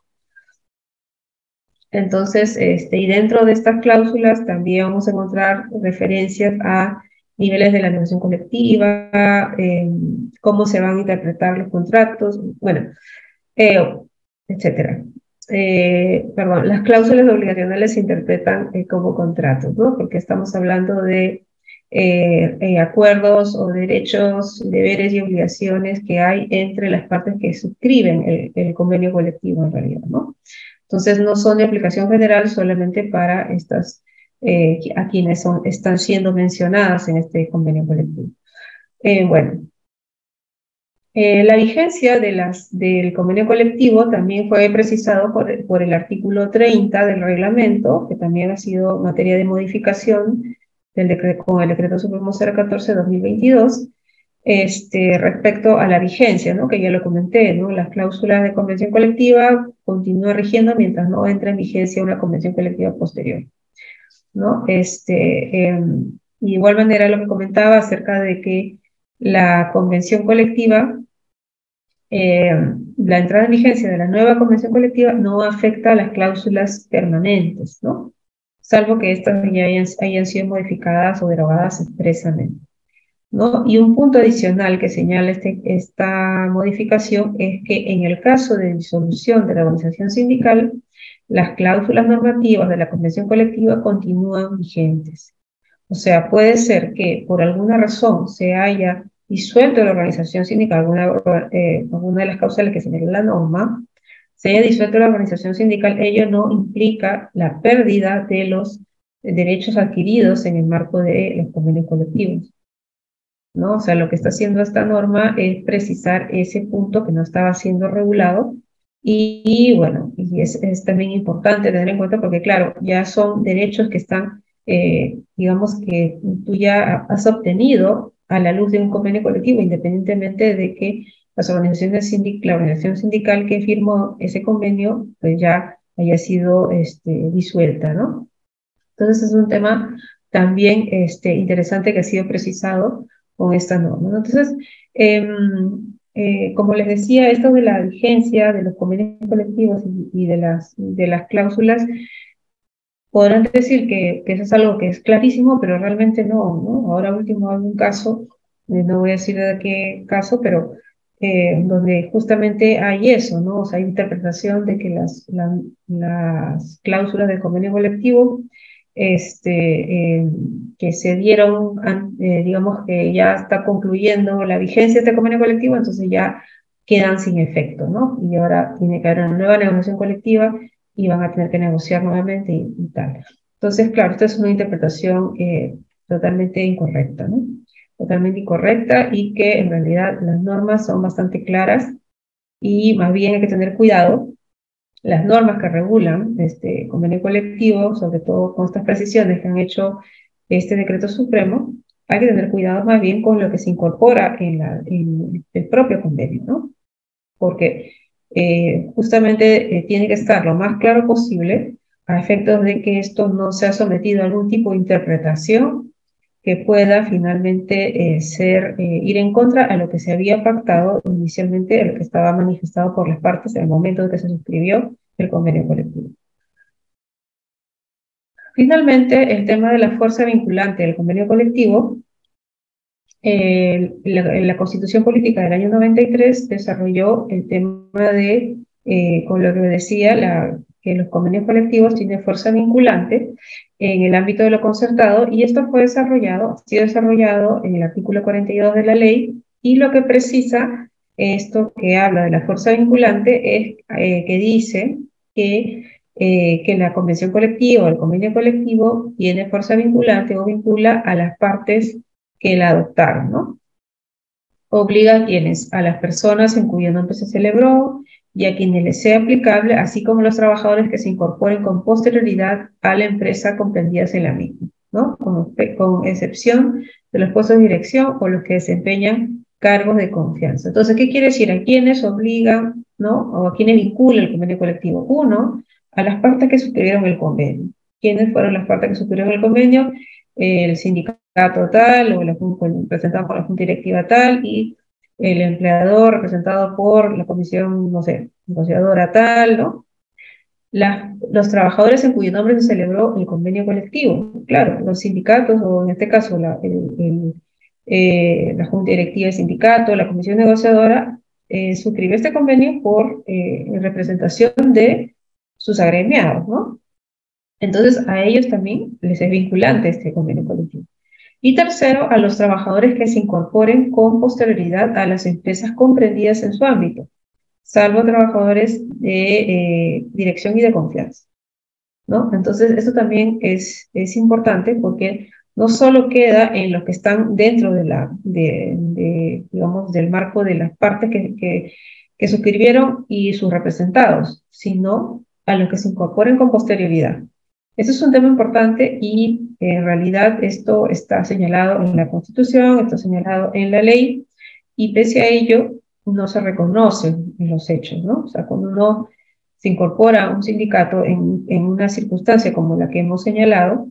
Entonces, y dentro de estas cláusulas también vamos a encontrar referencias a niveles de la negociación colectiva, cómo se van a interpretar los contratos, bueno, etcétera. Perdón, las cláusulas obligacionales se interpretan como contratos, ¿no? Porque estamos hablando de acuerdos o derechos, deberes y obligaciones que hay entre las partes que suscriben el convenio colectivo en realidad, ¿no? Entonces no son de aplicación general solamente para estas, a quienes están siendo mencionadas en este convenio colectivo. Bueno, la vigencia del convenio colectivo también fue precisado por el artículo 30 del reglamento, que también ha sido materia de modificación con el Decreto Supremo 014-2022, respecto a la vigencia, ¿no? Que ya lo comenté, ¿no? Las cláusulas de convención colectiva continúan rigiendo mientras no entre en vigencia una convención colectiva posterior, ¿no? De igual manera lo que comentaba acerca de que la convención colectiva, la entrada en vigencia de la nueva convención colectiva no afecta a las cláusulas permanentes, ¿no? Salvo que estas ya hayan sido modificadas o derogadas expresamente, ¿no? Y un punto adicional que señala esta modificación es que en el caso de disolución de la organización sindical, las cláusulas normativas de la convención colectiva continúan vigentes. O sea, puede ser que por alguna razón se haya disuelto la organización sindical, alguna de las causales que señala la norma, se haya disuelto la organización sindical, ello no implica la pérdida de los derechos adquiridos en el marco de los convenios colectivos, ¿no? O sea, lo que está haciendo esta norma es precisar ese punto que no estaba siendo regulado y bueno, y es también importante tener en cuenta porque claro, ya son derechos que están, digamos que tú ya has obtenido a la luz de un convenio colectivo, independientemente de que la organización sindical que firmó ese convenio, pues ya haya sido disuelta, ¿no? Entonces es un tema también interesante que ha sido precisado con esta norma, ¿no? Entonces, como les decía, esto de la vigencia de los convenios colectivos y de las cláusulas, podrán decir que eso es algo que es clarísimo, pero realmente no, ¿no? Ahora último hay un caso, no voy a decir de qué caso, pero donde justamente hay eso, ¿no? O sea, hay interpretación de que las cláusulas del convenio colectivo que se dieron, digamos que ya está concluyendo la vigencia de este convenio colectivo, entonces ya quedan sin efecto, ¿no? Y ahora tiene que haber una nueva negociación colectiva y van a tener que negociar nuevamente y tal. Entonces, claro, esta es una interpretación totalmente incorrecta, ¿no? Totalmente incorrecta y que en realidad las normas son bastante claras y más bien hay que tener cuidado. Las normas que regulan este convenio colectivo, sobre todo con estas precisiones que han hecho este decreto supremo, hay que tener cuidado más bien con lo que se incorpora en el propio convenio, ¿no? Porque justamente tiene que estar lo más claro posible a efectos de que esto no sea sometido a algún tipo de interpretación que pueda finalmente ir en contra a lo que se había pactado inicialmente, a lo que estaba manifestado por las partes en el momento en que se suscribió el convenio colectivo. Finalmente, el tema de la fuerza vinculante del convenio colectivo, la Constitución Política del año 93 desarrolló el tema de, con lo que decía, que los convenios colectivos tienen fuerza vinculante en el ámbito de lo concertado, y esto ha sido desarrollado en el artículo 42 de la ley, y lo que precisa esto que habla de la fuerza vinculante es que dice que la convención colectiva o el convenio colectivo tiene fuerza vinculante o vincula a las partes que la adoptaron, ¿no? Obliga a quienes, a las personas en cuyo nombre se celebró y a quienes les sea aplicable, así como los trabajadores que se incorporen con posterioridad a la empresa comprendidas en la misma, ¿no? Con excepción de los puestos de dirección o los que desempeñan cargos de confianza. Entonces, ¿qué quiere decir? ¿A quiénes obligan, ¿no? O a quiénes vincula el convenio colectivo? Uno, a las partes que suscribieron el convenio. ¿Quiénes fueron las partes que suscribieron el convenio? El sindicato tal, o representado por la junta directiva tal, y el empleador representado por la comisión, no sé, negociadora tal, ¿no? Los trabajadores en cuyo nombre se celebró el convenio colectivo. Claro, los sindicatos, o en este caso la junta directiva del sindicato, la comisión negociadora, suscribió este convenio en representación de sus agremiados, ¿no? Entonces, a ellos también les es vinculante este convenio colectivo. Y tercero, a los trabajadores que se incorporen con posterioridad a las empresas comprendidas en su ámbito, salvo trabajadores de dirección y de confianza, ¿no? Entonces, esto también es importante porque no solo queda en los que están dentro digamos, del marco de las partes que suscribieron y sus representados, sino a los que se incorporen con posterioridad. Eso es un tema importante y en realidad esto está señalado en la Constitución, está señalado en la ley, y pese a ello no se reconocen los hechos, ¿no? O sea, cuando uno se incorpora a un sindicato en una circunstancia como la que hemos señalado,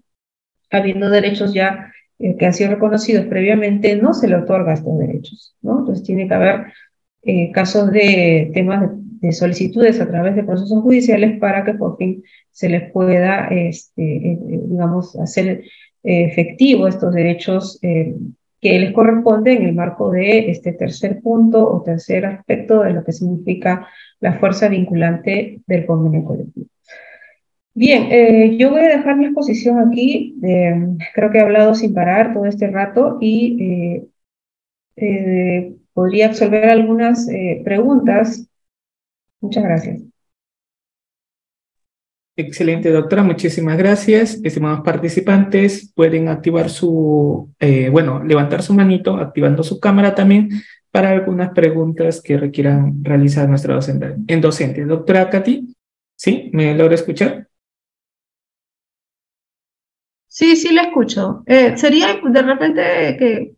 habiendo derechos ya que han sido reconocidos previamente, no se le otorga estos derechos, ¿no? Entonces tiene que haber casos de temas de solicitudes a través de procesos judiciales para que por fin se les pueda, digamos, hacer efectivo estos derechos que les corresponde en el marco de este tercer punto o tercer aspecto de lo que significa la fuerza vinculante del convenio colectivo. Bien, yo voy a dejar mi exposición aquí. Creo que he hablado sin parar todo este rato y podría absolver algunas preguntas. Muchas gracias. Excelente, doctora. Muchísimas gracias. Estimados participantes, pueden activar levantar su manito, activando su cámara también para algunas preguntas que requieran realizar nuestra docente. Doctora Katy, ¿sí? ¿Me logra escuchar? Sí, sí, la escucho. Sería de repente que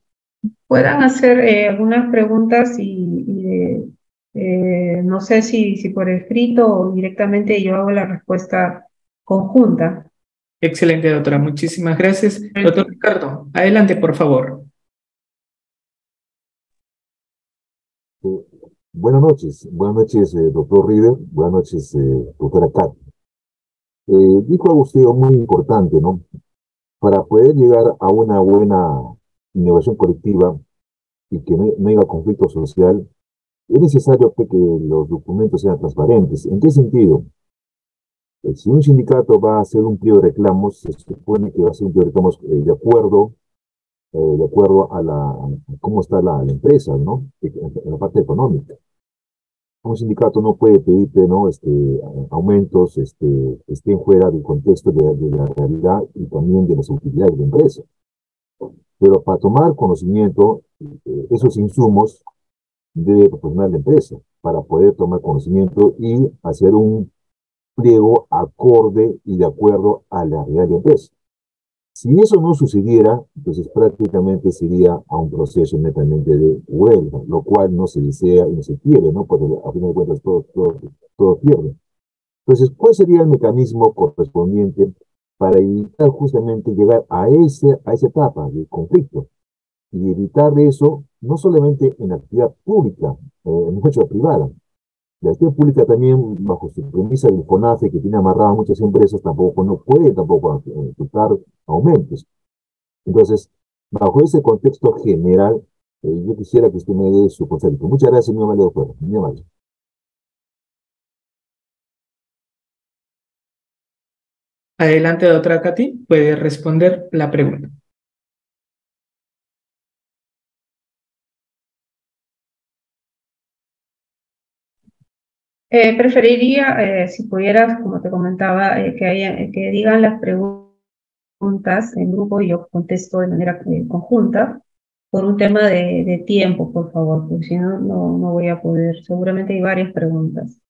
puedan hacer algunas preguntas no sé si por escrito o directamente yo hago la respuesta conjunta. Excelente, doctora. Muchísimas gracias. Doctor Ricardo, adelante, por favor. buenas noches, doctor River, buenas noches, doctora Kat. Dijo algo usted muy importante, ¿no? Para poder llegar a una buena innovación colectiva y que no haya conflicto social, es necesario pues, que los documentos sean transparentes. ¿En qué sentido? Si un sindicato va a hacer un pliego de reclamos, se supone que va a hacer un pliego de reclamos de acuerdo a cómo está la empresa, ¿no? En la parte económica. Un sindicato no puede pedirte, ¿no? Aumentos, que estén fuera del contexto de la realidad y también de las utilidades de la empresa. Pero para tomar conocimiento, esos insumos debe proporcionar la empresa para poder tomar conocimiento y hacer un pliego acorde y de acuerdo a la realidad de la empresa. Si eso no sucediera, entonces prácticamente sería a un proceso netamente de huelga, lo cual no se desea y no se quiere, ¿no? Porque a fin de cuentas todo pierde. Entonces, ¿cuál sería el mecanismo correspondiente para evitar justamente llegar a esa etapa de conflicto y evitar eso no solamente en la actividad pública, en la actividad privada? La actividad pública también, bajo su premisa del FONAFE, que tiene amarradas muchas empresas, tampoco no puede tampoco aceptar aumentos. Entonces, bajo ese contexto general, yo quisiera que usted me dé su concepto. Muchas gracias, mi amable doctor. Muy amable. Adelante, doctora Katy, puede responder la pregunta. Preferiría, si pudieras, como te comentaba, que digan las preguntas en grupo y yo contesto de manera conjunta por un tema de tiempo, por favor, porque si no, no voy a poder. Seguramente hay varias preguntas.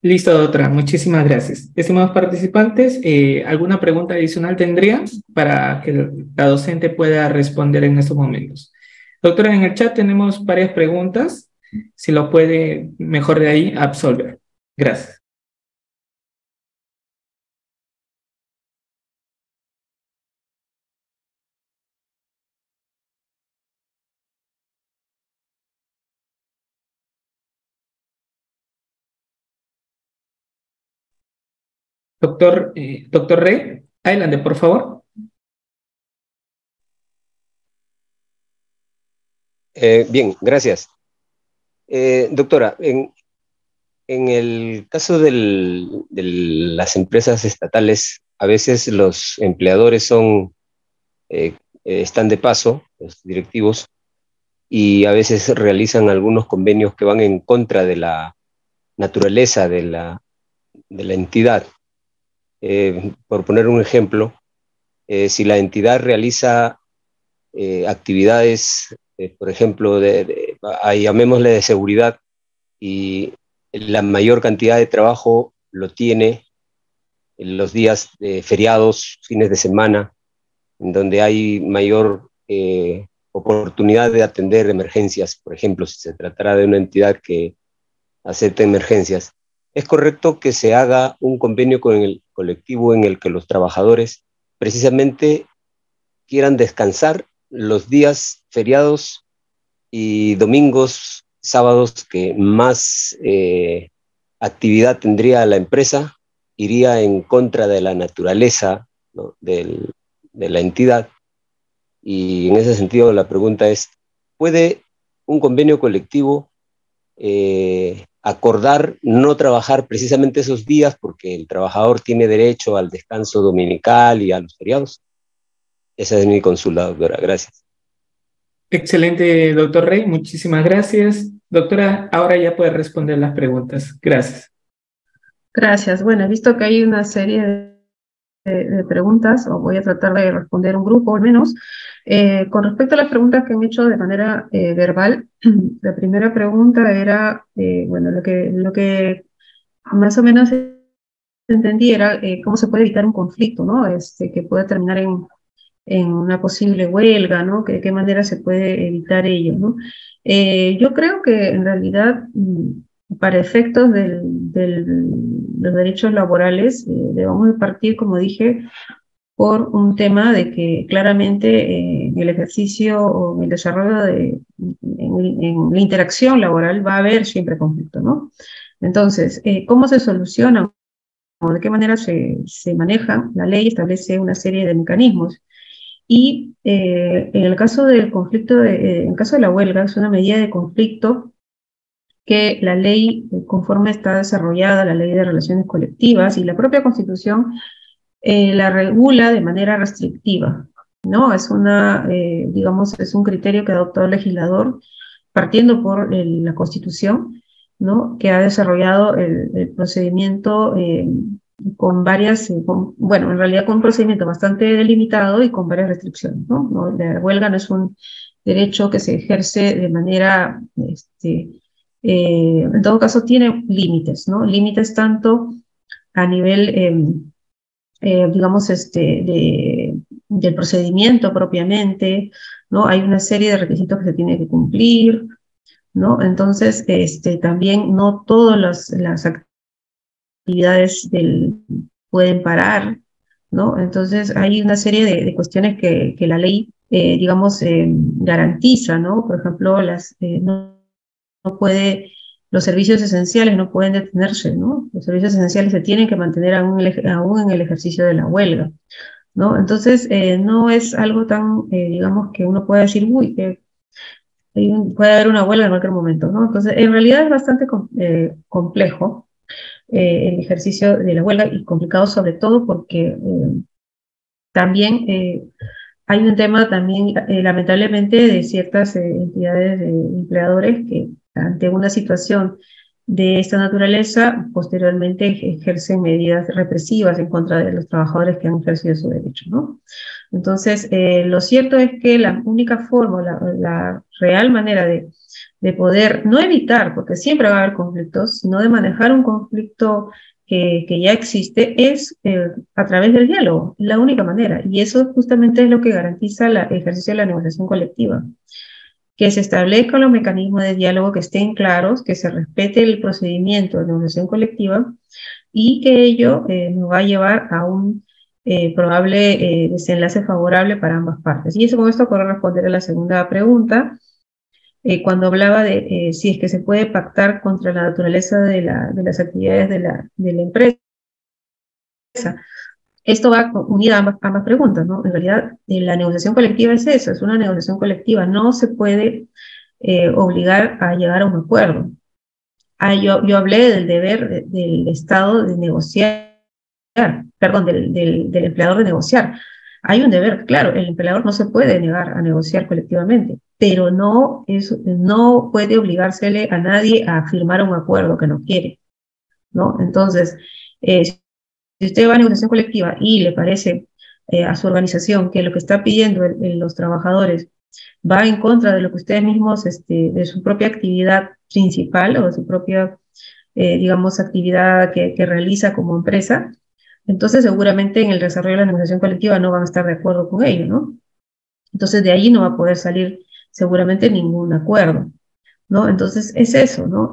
Listo, doctora, muchísimas gracias. Estimados participantes, ¿alguna pregunta adicional tendría para que la docente pueda responder en estos momentos? Doctora, en el chat tenemos varias preguntas. Si lo puede, mejor de ahí, absolver. Gracias. Doctor Rey, adelante, por favor. Bien, gracias. Doctora, en el caso de las empresas estatales, a veces los empleadores están de paso, los directivos, y a veces realizan algunos convenios que van en contra de la naturaleza de la entidad. Por poner un ejemplo, si la entidad realiza actividades, por ejemplo, llamémosle de seguridad, y la mayor cantidad de trabajo lo tiene en los días de feriados, fines de semana, en donde hay mayor oportunidad de atender emergencias, por ejemplo, si se tratara de una entidad que acepta emergencias. ¿Es correcto que se haga un convenio con el colectivo en el que los trabajadores precisamente quieran descansar los días feriados y domingos, sábados que más actividad tendría la empresa, iría en contra de la naturaleza, ¿no?, de la entidad? Y en ese sentido la pregunta es, ¿puede un convenio colectivo acordar no trabajar precisamente esos días porque el trabajador tiene derecho al descanso dominical y a los feriados? Esa es mi consulta, doctora. Gracias. Excelente, doctor Rey. Muchísimas gracias. Doctora, ahora ya puede responder las preguntas. Gracias. Gracias. Bueno, he visto que hay una serie de preguntas, o voy a tratar de responder un grupo al menos. Con respecto a las preguntas que han hecho de manera verbal, la primera pregunta era, bueno, lo que más o menos entendí era cómo se puede evitar un conflicto, ¿no? Que pueda terminar en una posible huelga, ¿no? ¿De qué manera se puede evitar ello, ¿no? Yo creo que en realidad, para efectos de los derechos laborales, debemos de partir, como dije, por un tema de que claramente en el ejercicio o en el desarrollo en en la interacción laboral va a haber siempre conflicto, ¿no? Entonces, ¿cómo se soluciona o de qué manera se maneja? La ley establece una serie de mecanismos y en el caso del conflicto, en el caso de la huelga, es una medida de conflicto que la ley, conforme está desarrollada, la ley de relaciones colectivas y la propia Constitución, la regula de manera restrictiva, ¿no? Es digamos, es un criterio que adoptó el legislador partiendo por la Constitución, ¿no? Que ha desarrollado el procedimiento con varias, bueno, en realidad con un procedimiento bastante delimitado y con varias restricciones, ¿no? La huelga no es un derecho que se ejerce de manera, en todo caso tiene límites, ¿no? Límites tanto a nivel, digamos, del procedimiento propiamente, ¿no? Hay una serie de requisitos que se tiene que cumplir, ¿no? Entonces, también no todas las actividades pueden parar, ¿no? Entonces, hay una serie de cuestiones que la ley, digamos, garantiza, ¿no? Por ejemplo, no puede, los servicios esenciales no pueden detenerse, ¿no? Los servicios esenciales se tienen que mantener aún en el ejercicio de la huelga, ¿no? Entonces, no es algo tan, digamos, que uno pueda decir, uy, que puede haber una huelga en cualquier momento, ¿no? Entonces, en realidad es bastante complejo el ejercicio de la huelga y complicado sobre todo porque también hay un tema también, lamentablemente, de ciertas entidades de empleadores que ante una situación de esta naturaleza, posteriormente ejercen medidas represivas en contra de los trabajadores que han ejercido su derecho, ¿no? Entonces, lo cierto es que la única forma, la real manera de poder, no evitar, porque siempre va a haber conflictos, sino de manejar un conflicto que ya existe, es a través del diálogo, la única manera. Y eso justamente es lo que garantiza el ejercicio de la negociación colectiva. Que se establezcan los mecanismos de diálogo que estén claros, que se respete el procedimiento de negociación colectiva y que ello nos va a llevar a un probable desenlace favorable para ambas partes. Y eso, con esto puedo responder a la segunda pregunta, cuando hablaba de si es que se puede pactar contra la naturaleza de las actividades de la empresa. Esto va unida a ambas preguntas, ¿no? En realidad, la negociación colectiva es eso, es una negociación colectiva. No se puede obligar a llegar a un acuerdo. Yo hablé del deber del Estado de negociar, perdón, del empleador de negociar. Hay un deber, claro, el empleador no se puede negar a negociar colectivamente, pero no puede obligársele a nadie a firmar un acuerdo que no quiere, ¿no? Entonces, si usted va a negociación colectiva y le parece a su organización que lo que está pidiendo los trabajadores va en contra de lo que ustedes mismos, de su propia actividad principal o de su propia, digamos, actividad que realiza como empresa, entonces seguramente en el desarrollo de la negociación colectiva no van a estar de acuerdo con ello, ¿no? Entonces de ahí no va a poder salir seguramente ningún acuerdo, ¿no? Entonces es eso, ¿no?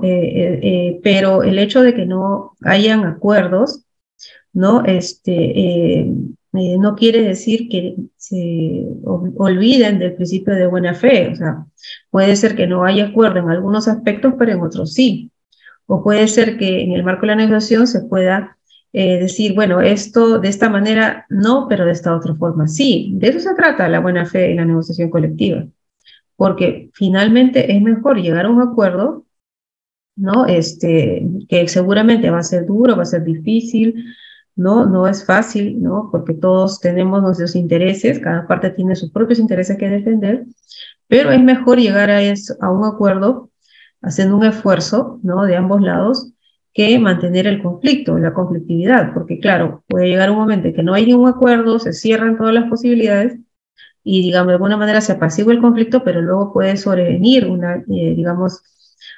Pero el hecho de que no hayan acuerdos, ¿no? No quiere decir que se olviden del principio de buena fe, o sea, puede ser que no haya acuerdo en algunos aspectos, pero en otros sí, o puede ser que en el marco de la negociación se pueda decir, bueno, esto de esta manera no, pero de esta otra forma sí. De eso se trata la buena fe en la negociación colectiva, porque finalmente es mejor llegar a un acuerdo, ¿no? Que seguramente va a ser duro, va a ser difícil, ¿no? No es fácil, ¿no? Porque todos tenemos nuestros intereses, cada parte tiene sus propios intereses que defender, pero es mejor llegar a un acuerdo haciendo un esfuerzo, ¿no? De ambos lados, que mantener el conflicto, la conflictividad, porque claro, puede llegar un momento en que no hay ningún acuerdo, se cierran todas las posibilidades y, digamos, de alguna manera se apacigua el conflicto, pero luego puede sobrevenir digamos,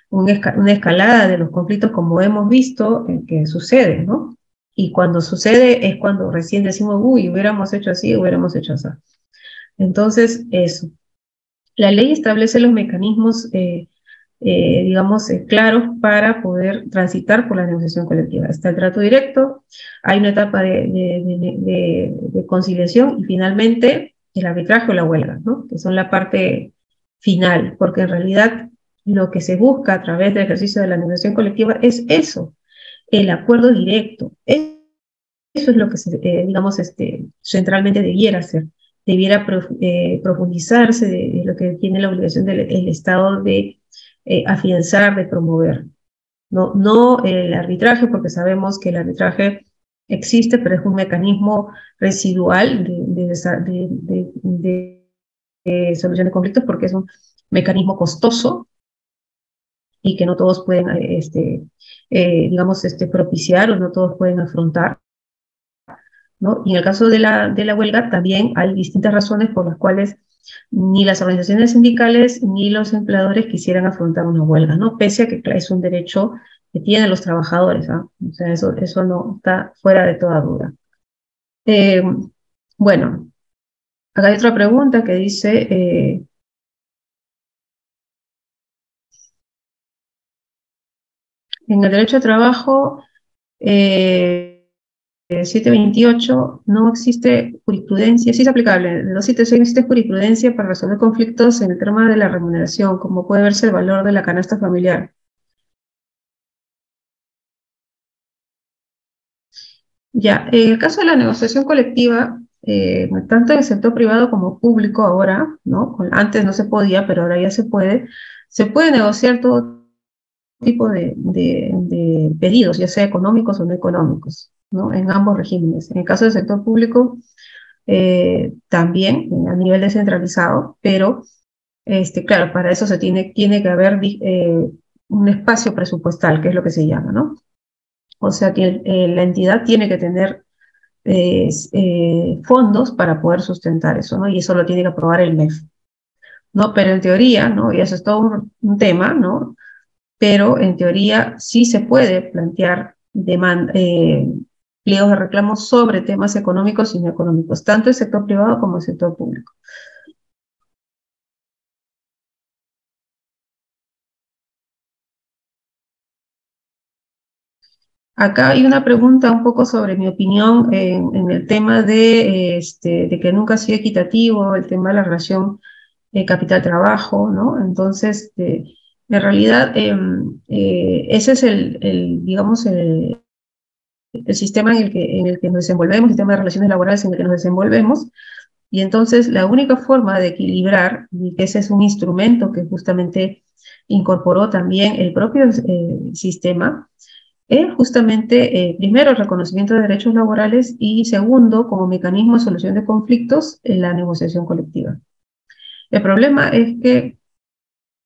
una escalada de los conflictos como hemos visto que sucede, ¿no? Y cuando sucede es cuando recién decimos, uy, hubiéramos hecho así, hubiéramos hecho así. Entonces, eso. La ley establece los mecanismos, digamos, claros para poder transitar por la negociación colectiva. Está el trato directo, hay una etapa de conciliación y finalmente el arbitraje o la huelga, ¿no? Que son la parte final, porque en realidad lo que se busca a través del ejercicio de la negociación colectiva es eso, el acuerdo directo. Eso es lo que, digamos, centralmente debiera hacer. Debiera profundizarse de lo que tiene la obligación del el Estado de afianzar, de promover. No el arbitraje, porque sabemos que el arbitraje existe, pero es un mecanismo residual de solución de conflictos, porque es un mecanismo costoso y que no todos pueden, digamos, propiciar, o no todos pueden afrontar, ¿no? Y en el caso de la huelga también hay distintas razones por las cuales ni las organizaciones sindicales ni los empleadores quisieran afrontar una huelga, ¿no? Pese a que es un derecho que tienen los trabajadores, ¿ah? O sea, eso no está fuera de toda duda. Bueno, acá hay otra pregunta que dice, en el derecho de trabajo, 728 no existe jurisprudencia, sí es aplicable, en el 276 no existe jurisprudencia para resolver conflictos en el tema de la remuneración, como puede verse el valor de la canasta familiar. Ya, en el caso de la negociación colectiva, tanto en el sector privado como público ahora, ¿no? Antes no se podía, pero ahora ya se puede negociar todo tipo de pedidos, ya sea económicos o no económicos, ¿no? En ambos regímenes. En el caso del sector público, también a nivel descentralizado, pero claro, para eso tiene que haber un espacio presupuestal, que es lo que se llama, ¿no? O sea que la entidad tiene que tener fondos para poder sustentar eso, ¿no? Y eso lo tiene que aprobar el MEF, ¿no? Pero en teoría, ¿no? Y eso es todo un tema, ¿no? Pero en teoría sí se puede plantear pliegos de reclamos sobre temas económicos y no económicos, tanto el sector privado como el sector público. Acá hay una pregunta un poco sobre mi opinión en el tema de que nunca ha sido equitativo, el tema de la relación capital-trabajo, ¿no? Entonces, en realidad, ese es digamos, el sistema en el que nos desenvolvemos, el sistema de relaciones laborales en el que nos desenvolvemos, y entonces la única forma de equilibrar, y que ese es un instrumento que justamente incorporó también el propio sistema, es justamente, primero, el reconocimiento de derechos laborales y segundo, como mecanismo de solución de conflictos, la negociación colectiva. El problema es que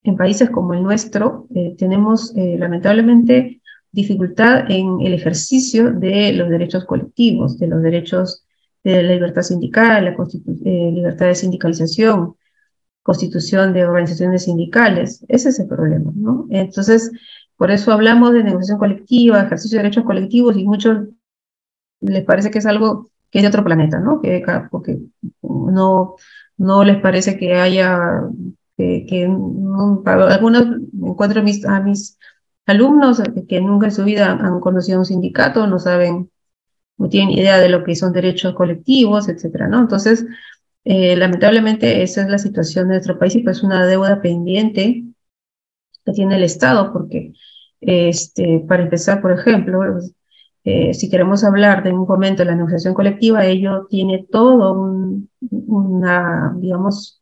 en países como el nuestro tenemos lamentablemente dificultad en el ejercicio de los derechos colectivos, de los derechos de la libertad sindical, libertad de sindicalización, constitución de organizaciones sindicales. Ese es el problema, ¿no? Entonces, por eso hablamos de negociación colectiva, ejercicio de derechos colectivos, y muchos les parece que es algo que es de otro planeta, ¿no? Porque no les parece que haya, para algunos encuentro a mis alumnos que nunca en su vida han conocido un sindicato, no saben, no tienen idea de lo que son derechos colectivos, etcétera, ¿no? Entonces, lamentablemente esa es la situación de nuestro país, y pues una deuda pendiente que tiene el Estado, porque para empezar, por ejemplo, si queremos hablar de un fomento de la negociación colectiva, ello tiene todo digamos,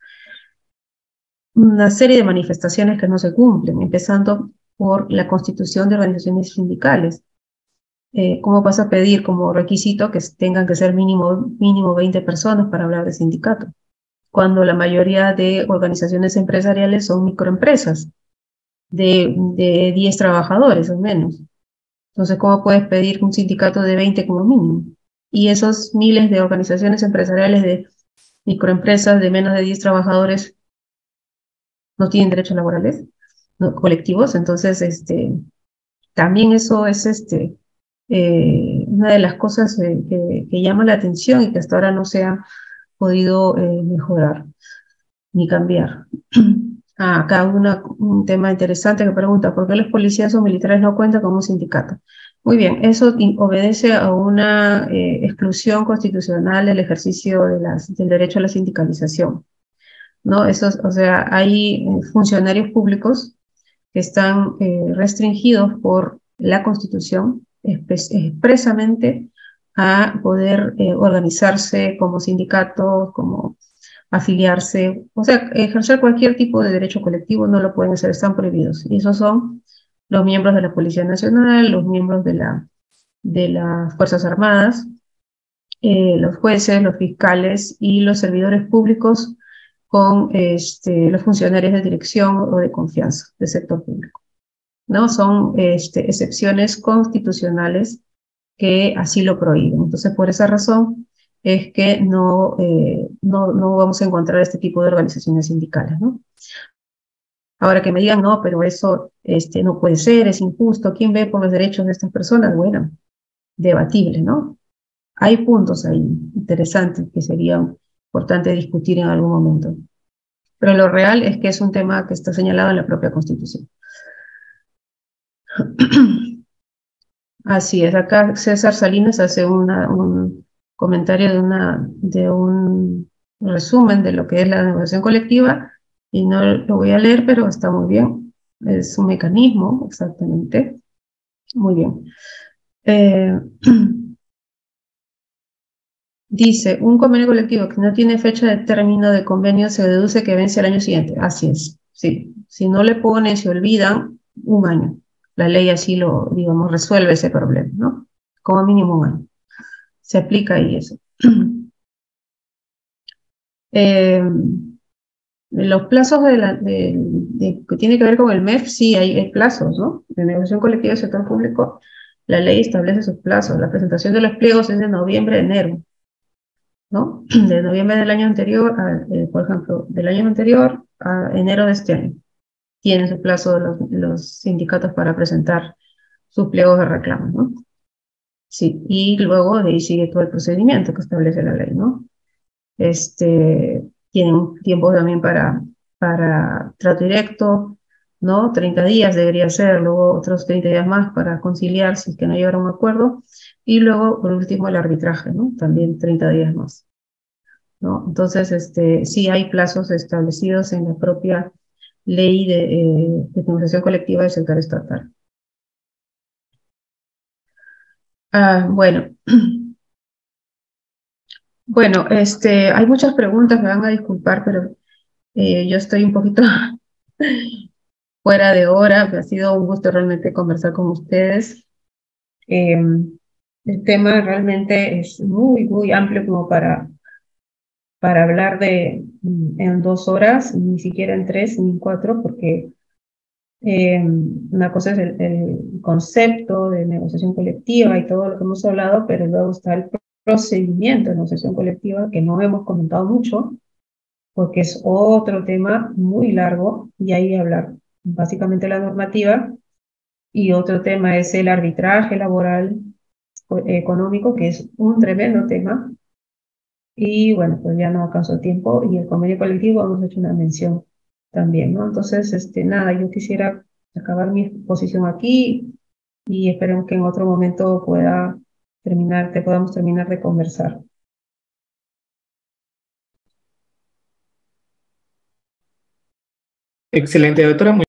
una serie de manifestaciones que no se cumplen, empezando por la constitución de organizaciones sindicales. ¿Cómo vas a pedir como requisito que tengan que ser mínimo 20 personas para hablar de sindicato, cuando la mayoría de organizaciones empresariales son microempresas de 10 trabajadores o menos? Entonces, ¿cómo puedes pedir un sindicato de 20 como mínimo? Y esos miles de organizaciones empresariales de microempresas de menos de 10 trabajadores no tienen derechos laborales, ¿no? Colectivos. Entonces, también eso es una de las cosas que llama la atención y que hasta ahora no se ha podido mejorar ni cambiar. Acá un tema interesante que pregunta: ¿por qué los policías o militares no cuentan como un sindicato? Muy bien, eso obedece a una exclusión constitucional del ejercicio del derecho a la sindicalización, ¿no? O sea, hay funcionarios públicos que están restringidos por la Constitución expresamente a poder organizarse como sindicatos, como afiliarse, o sea, ejercer cualquier tipo de derecho colectivo no lo pueden hacer, están prohibidos. Y esos son los miembros de la Policía Nacional, los miembros de las Fuerzas Armadas, los jueces, los fiscales y los servidores públicos con los funcionarios de dirección o de confianza del sector público, ¿no? Son excepciones constitucionales que así lo prohíben. Entonces, por esa razón es que no vamos a encontrar este tipo de organizaciones sindicales, ¿no? Ahora que me digan, no, pero eso no puede ser, es injusto, ¿quién ve por los derechos de estas personas? Bueno, debatible, ¿no? Hay puntos ahí interesantes que sería importante discutir en algún momento. Pero lo real es que es un tema que está señalado en la propia Constitución. Así es, acá César Salinas hace un comentario de un resumen de lo que es la negociación colectiva, y no lo voy a leer, pero está muy bien. Es un mecanismo, exactamente. Muy bien. Dice, un convenio colectivo que no tiene fecha de término de convenio se deduce que vence al año siguiente. Así es, sí. Si no le ponen, se olvidan, un año. La ley así lo, digamos, resuelve ese problema, ¿no? Como mínimo un año. Se aplica ahí eso. Los plazos que tiene que ver con el MEF, sí, hay plazos, ¿no? De negociación colectiva del sector público, la ley establece sus plazos. La presentación de los pliegos es de noviembre a enero, ¿no? De noviembre del año anterior, por ejemplo, del año anterior a enero de este año. Tienen su plazo los sindicatos para presentar sus pliegos de reclamo, ¿no? Sí, y luego de ahí sigue todo el procedimiento que establece la ley, ¿no? Tienen tiempo también para trato directo, ¿no? 30 días debería ser, luego otros 30 días más para conciliar si es que no llegaron a un acuerdo, y luego, por último, el arbitraje, ¿no? También 30 días más, ¿no? Entonces, sí hay plazos establecidos en la propia ley de negociación colectiva del sector estatal. Bueno. Bueno, hay muchas preguntas, me van a disculpar, pero yo estoy un poquito fuera de hora. Me ha sido un gusto realmente conversar con ustedes. El tema realmente es muy, muy amplio como para hablar en 2 horas, ni siquiera en 3 ni en 4, porque una cosa es el concepto de negociación colectiva y todo lo que hemos hablado, pero luego está el procedimiento de negociación colectiva, que no hemos comentado mucho, porque es otro tema muy largo, y ahí hablar básicamente la normativa, y otro tema es el arbitraje laboral económico, que es un tremendo tema, y bueno, pues ya no alcanzó tiempo, y el convenio colectivo hemos hecho una mención también, ¿no? Entonces, nada, yo quisiera acabar mi exposición aquí, y esperemos que en otro momento podamos terminar de conversar. Excelente, doctora.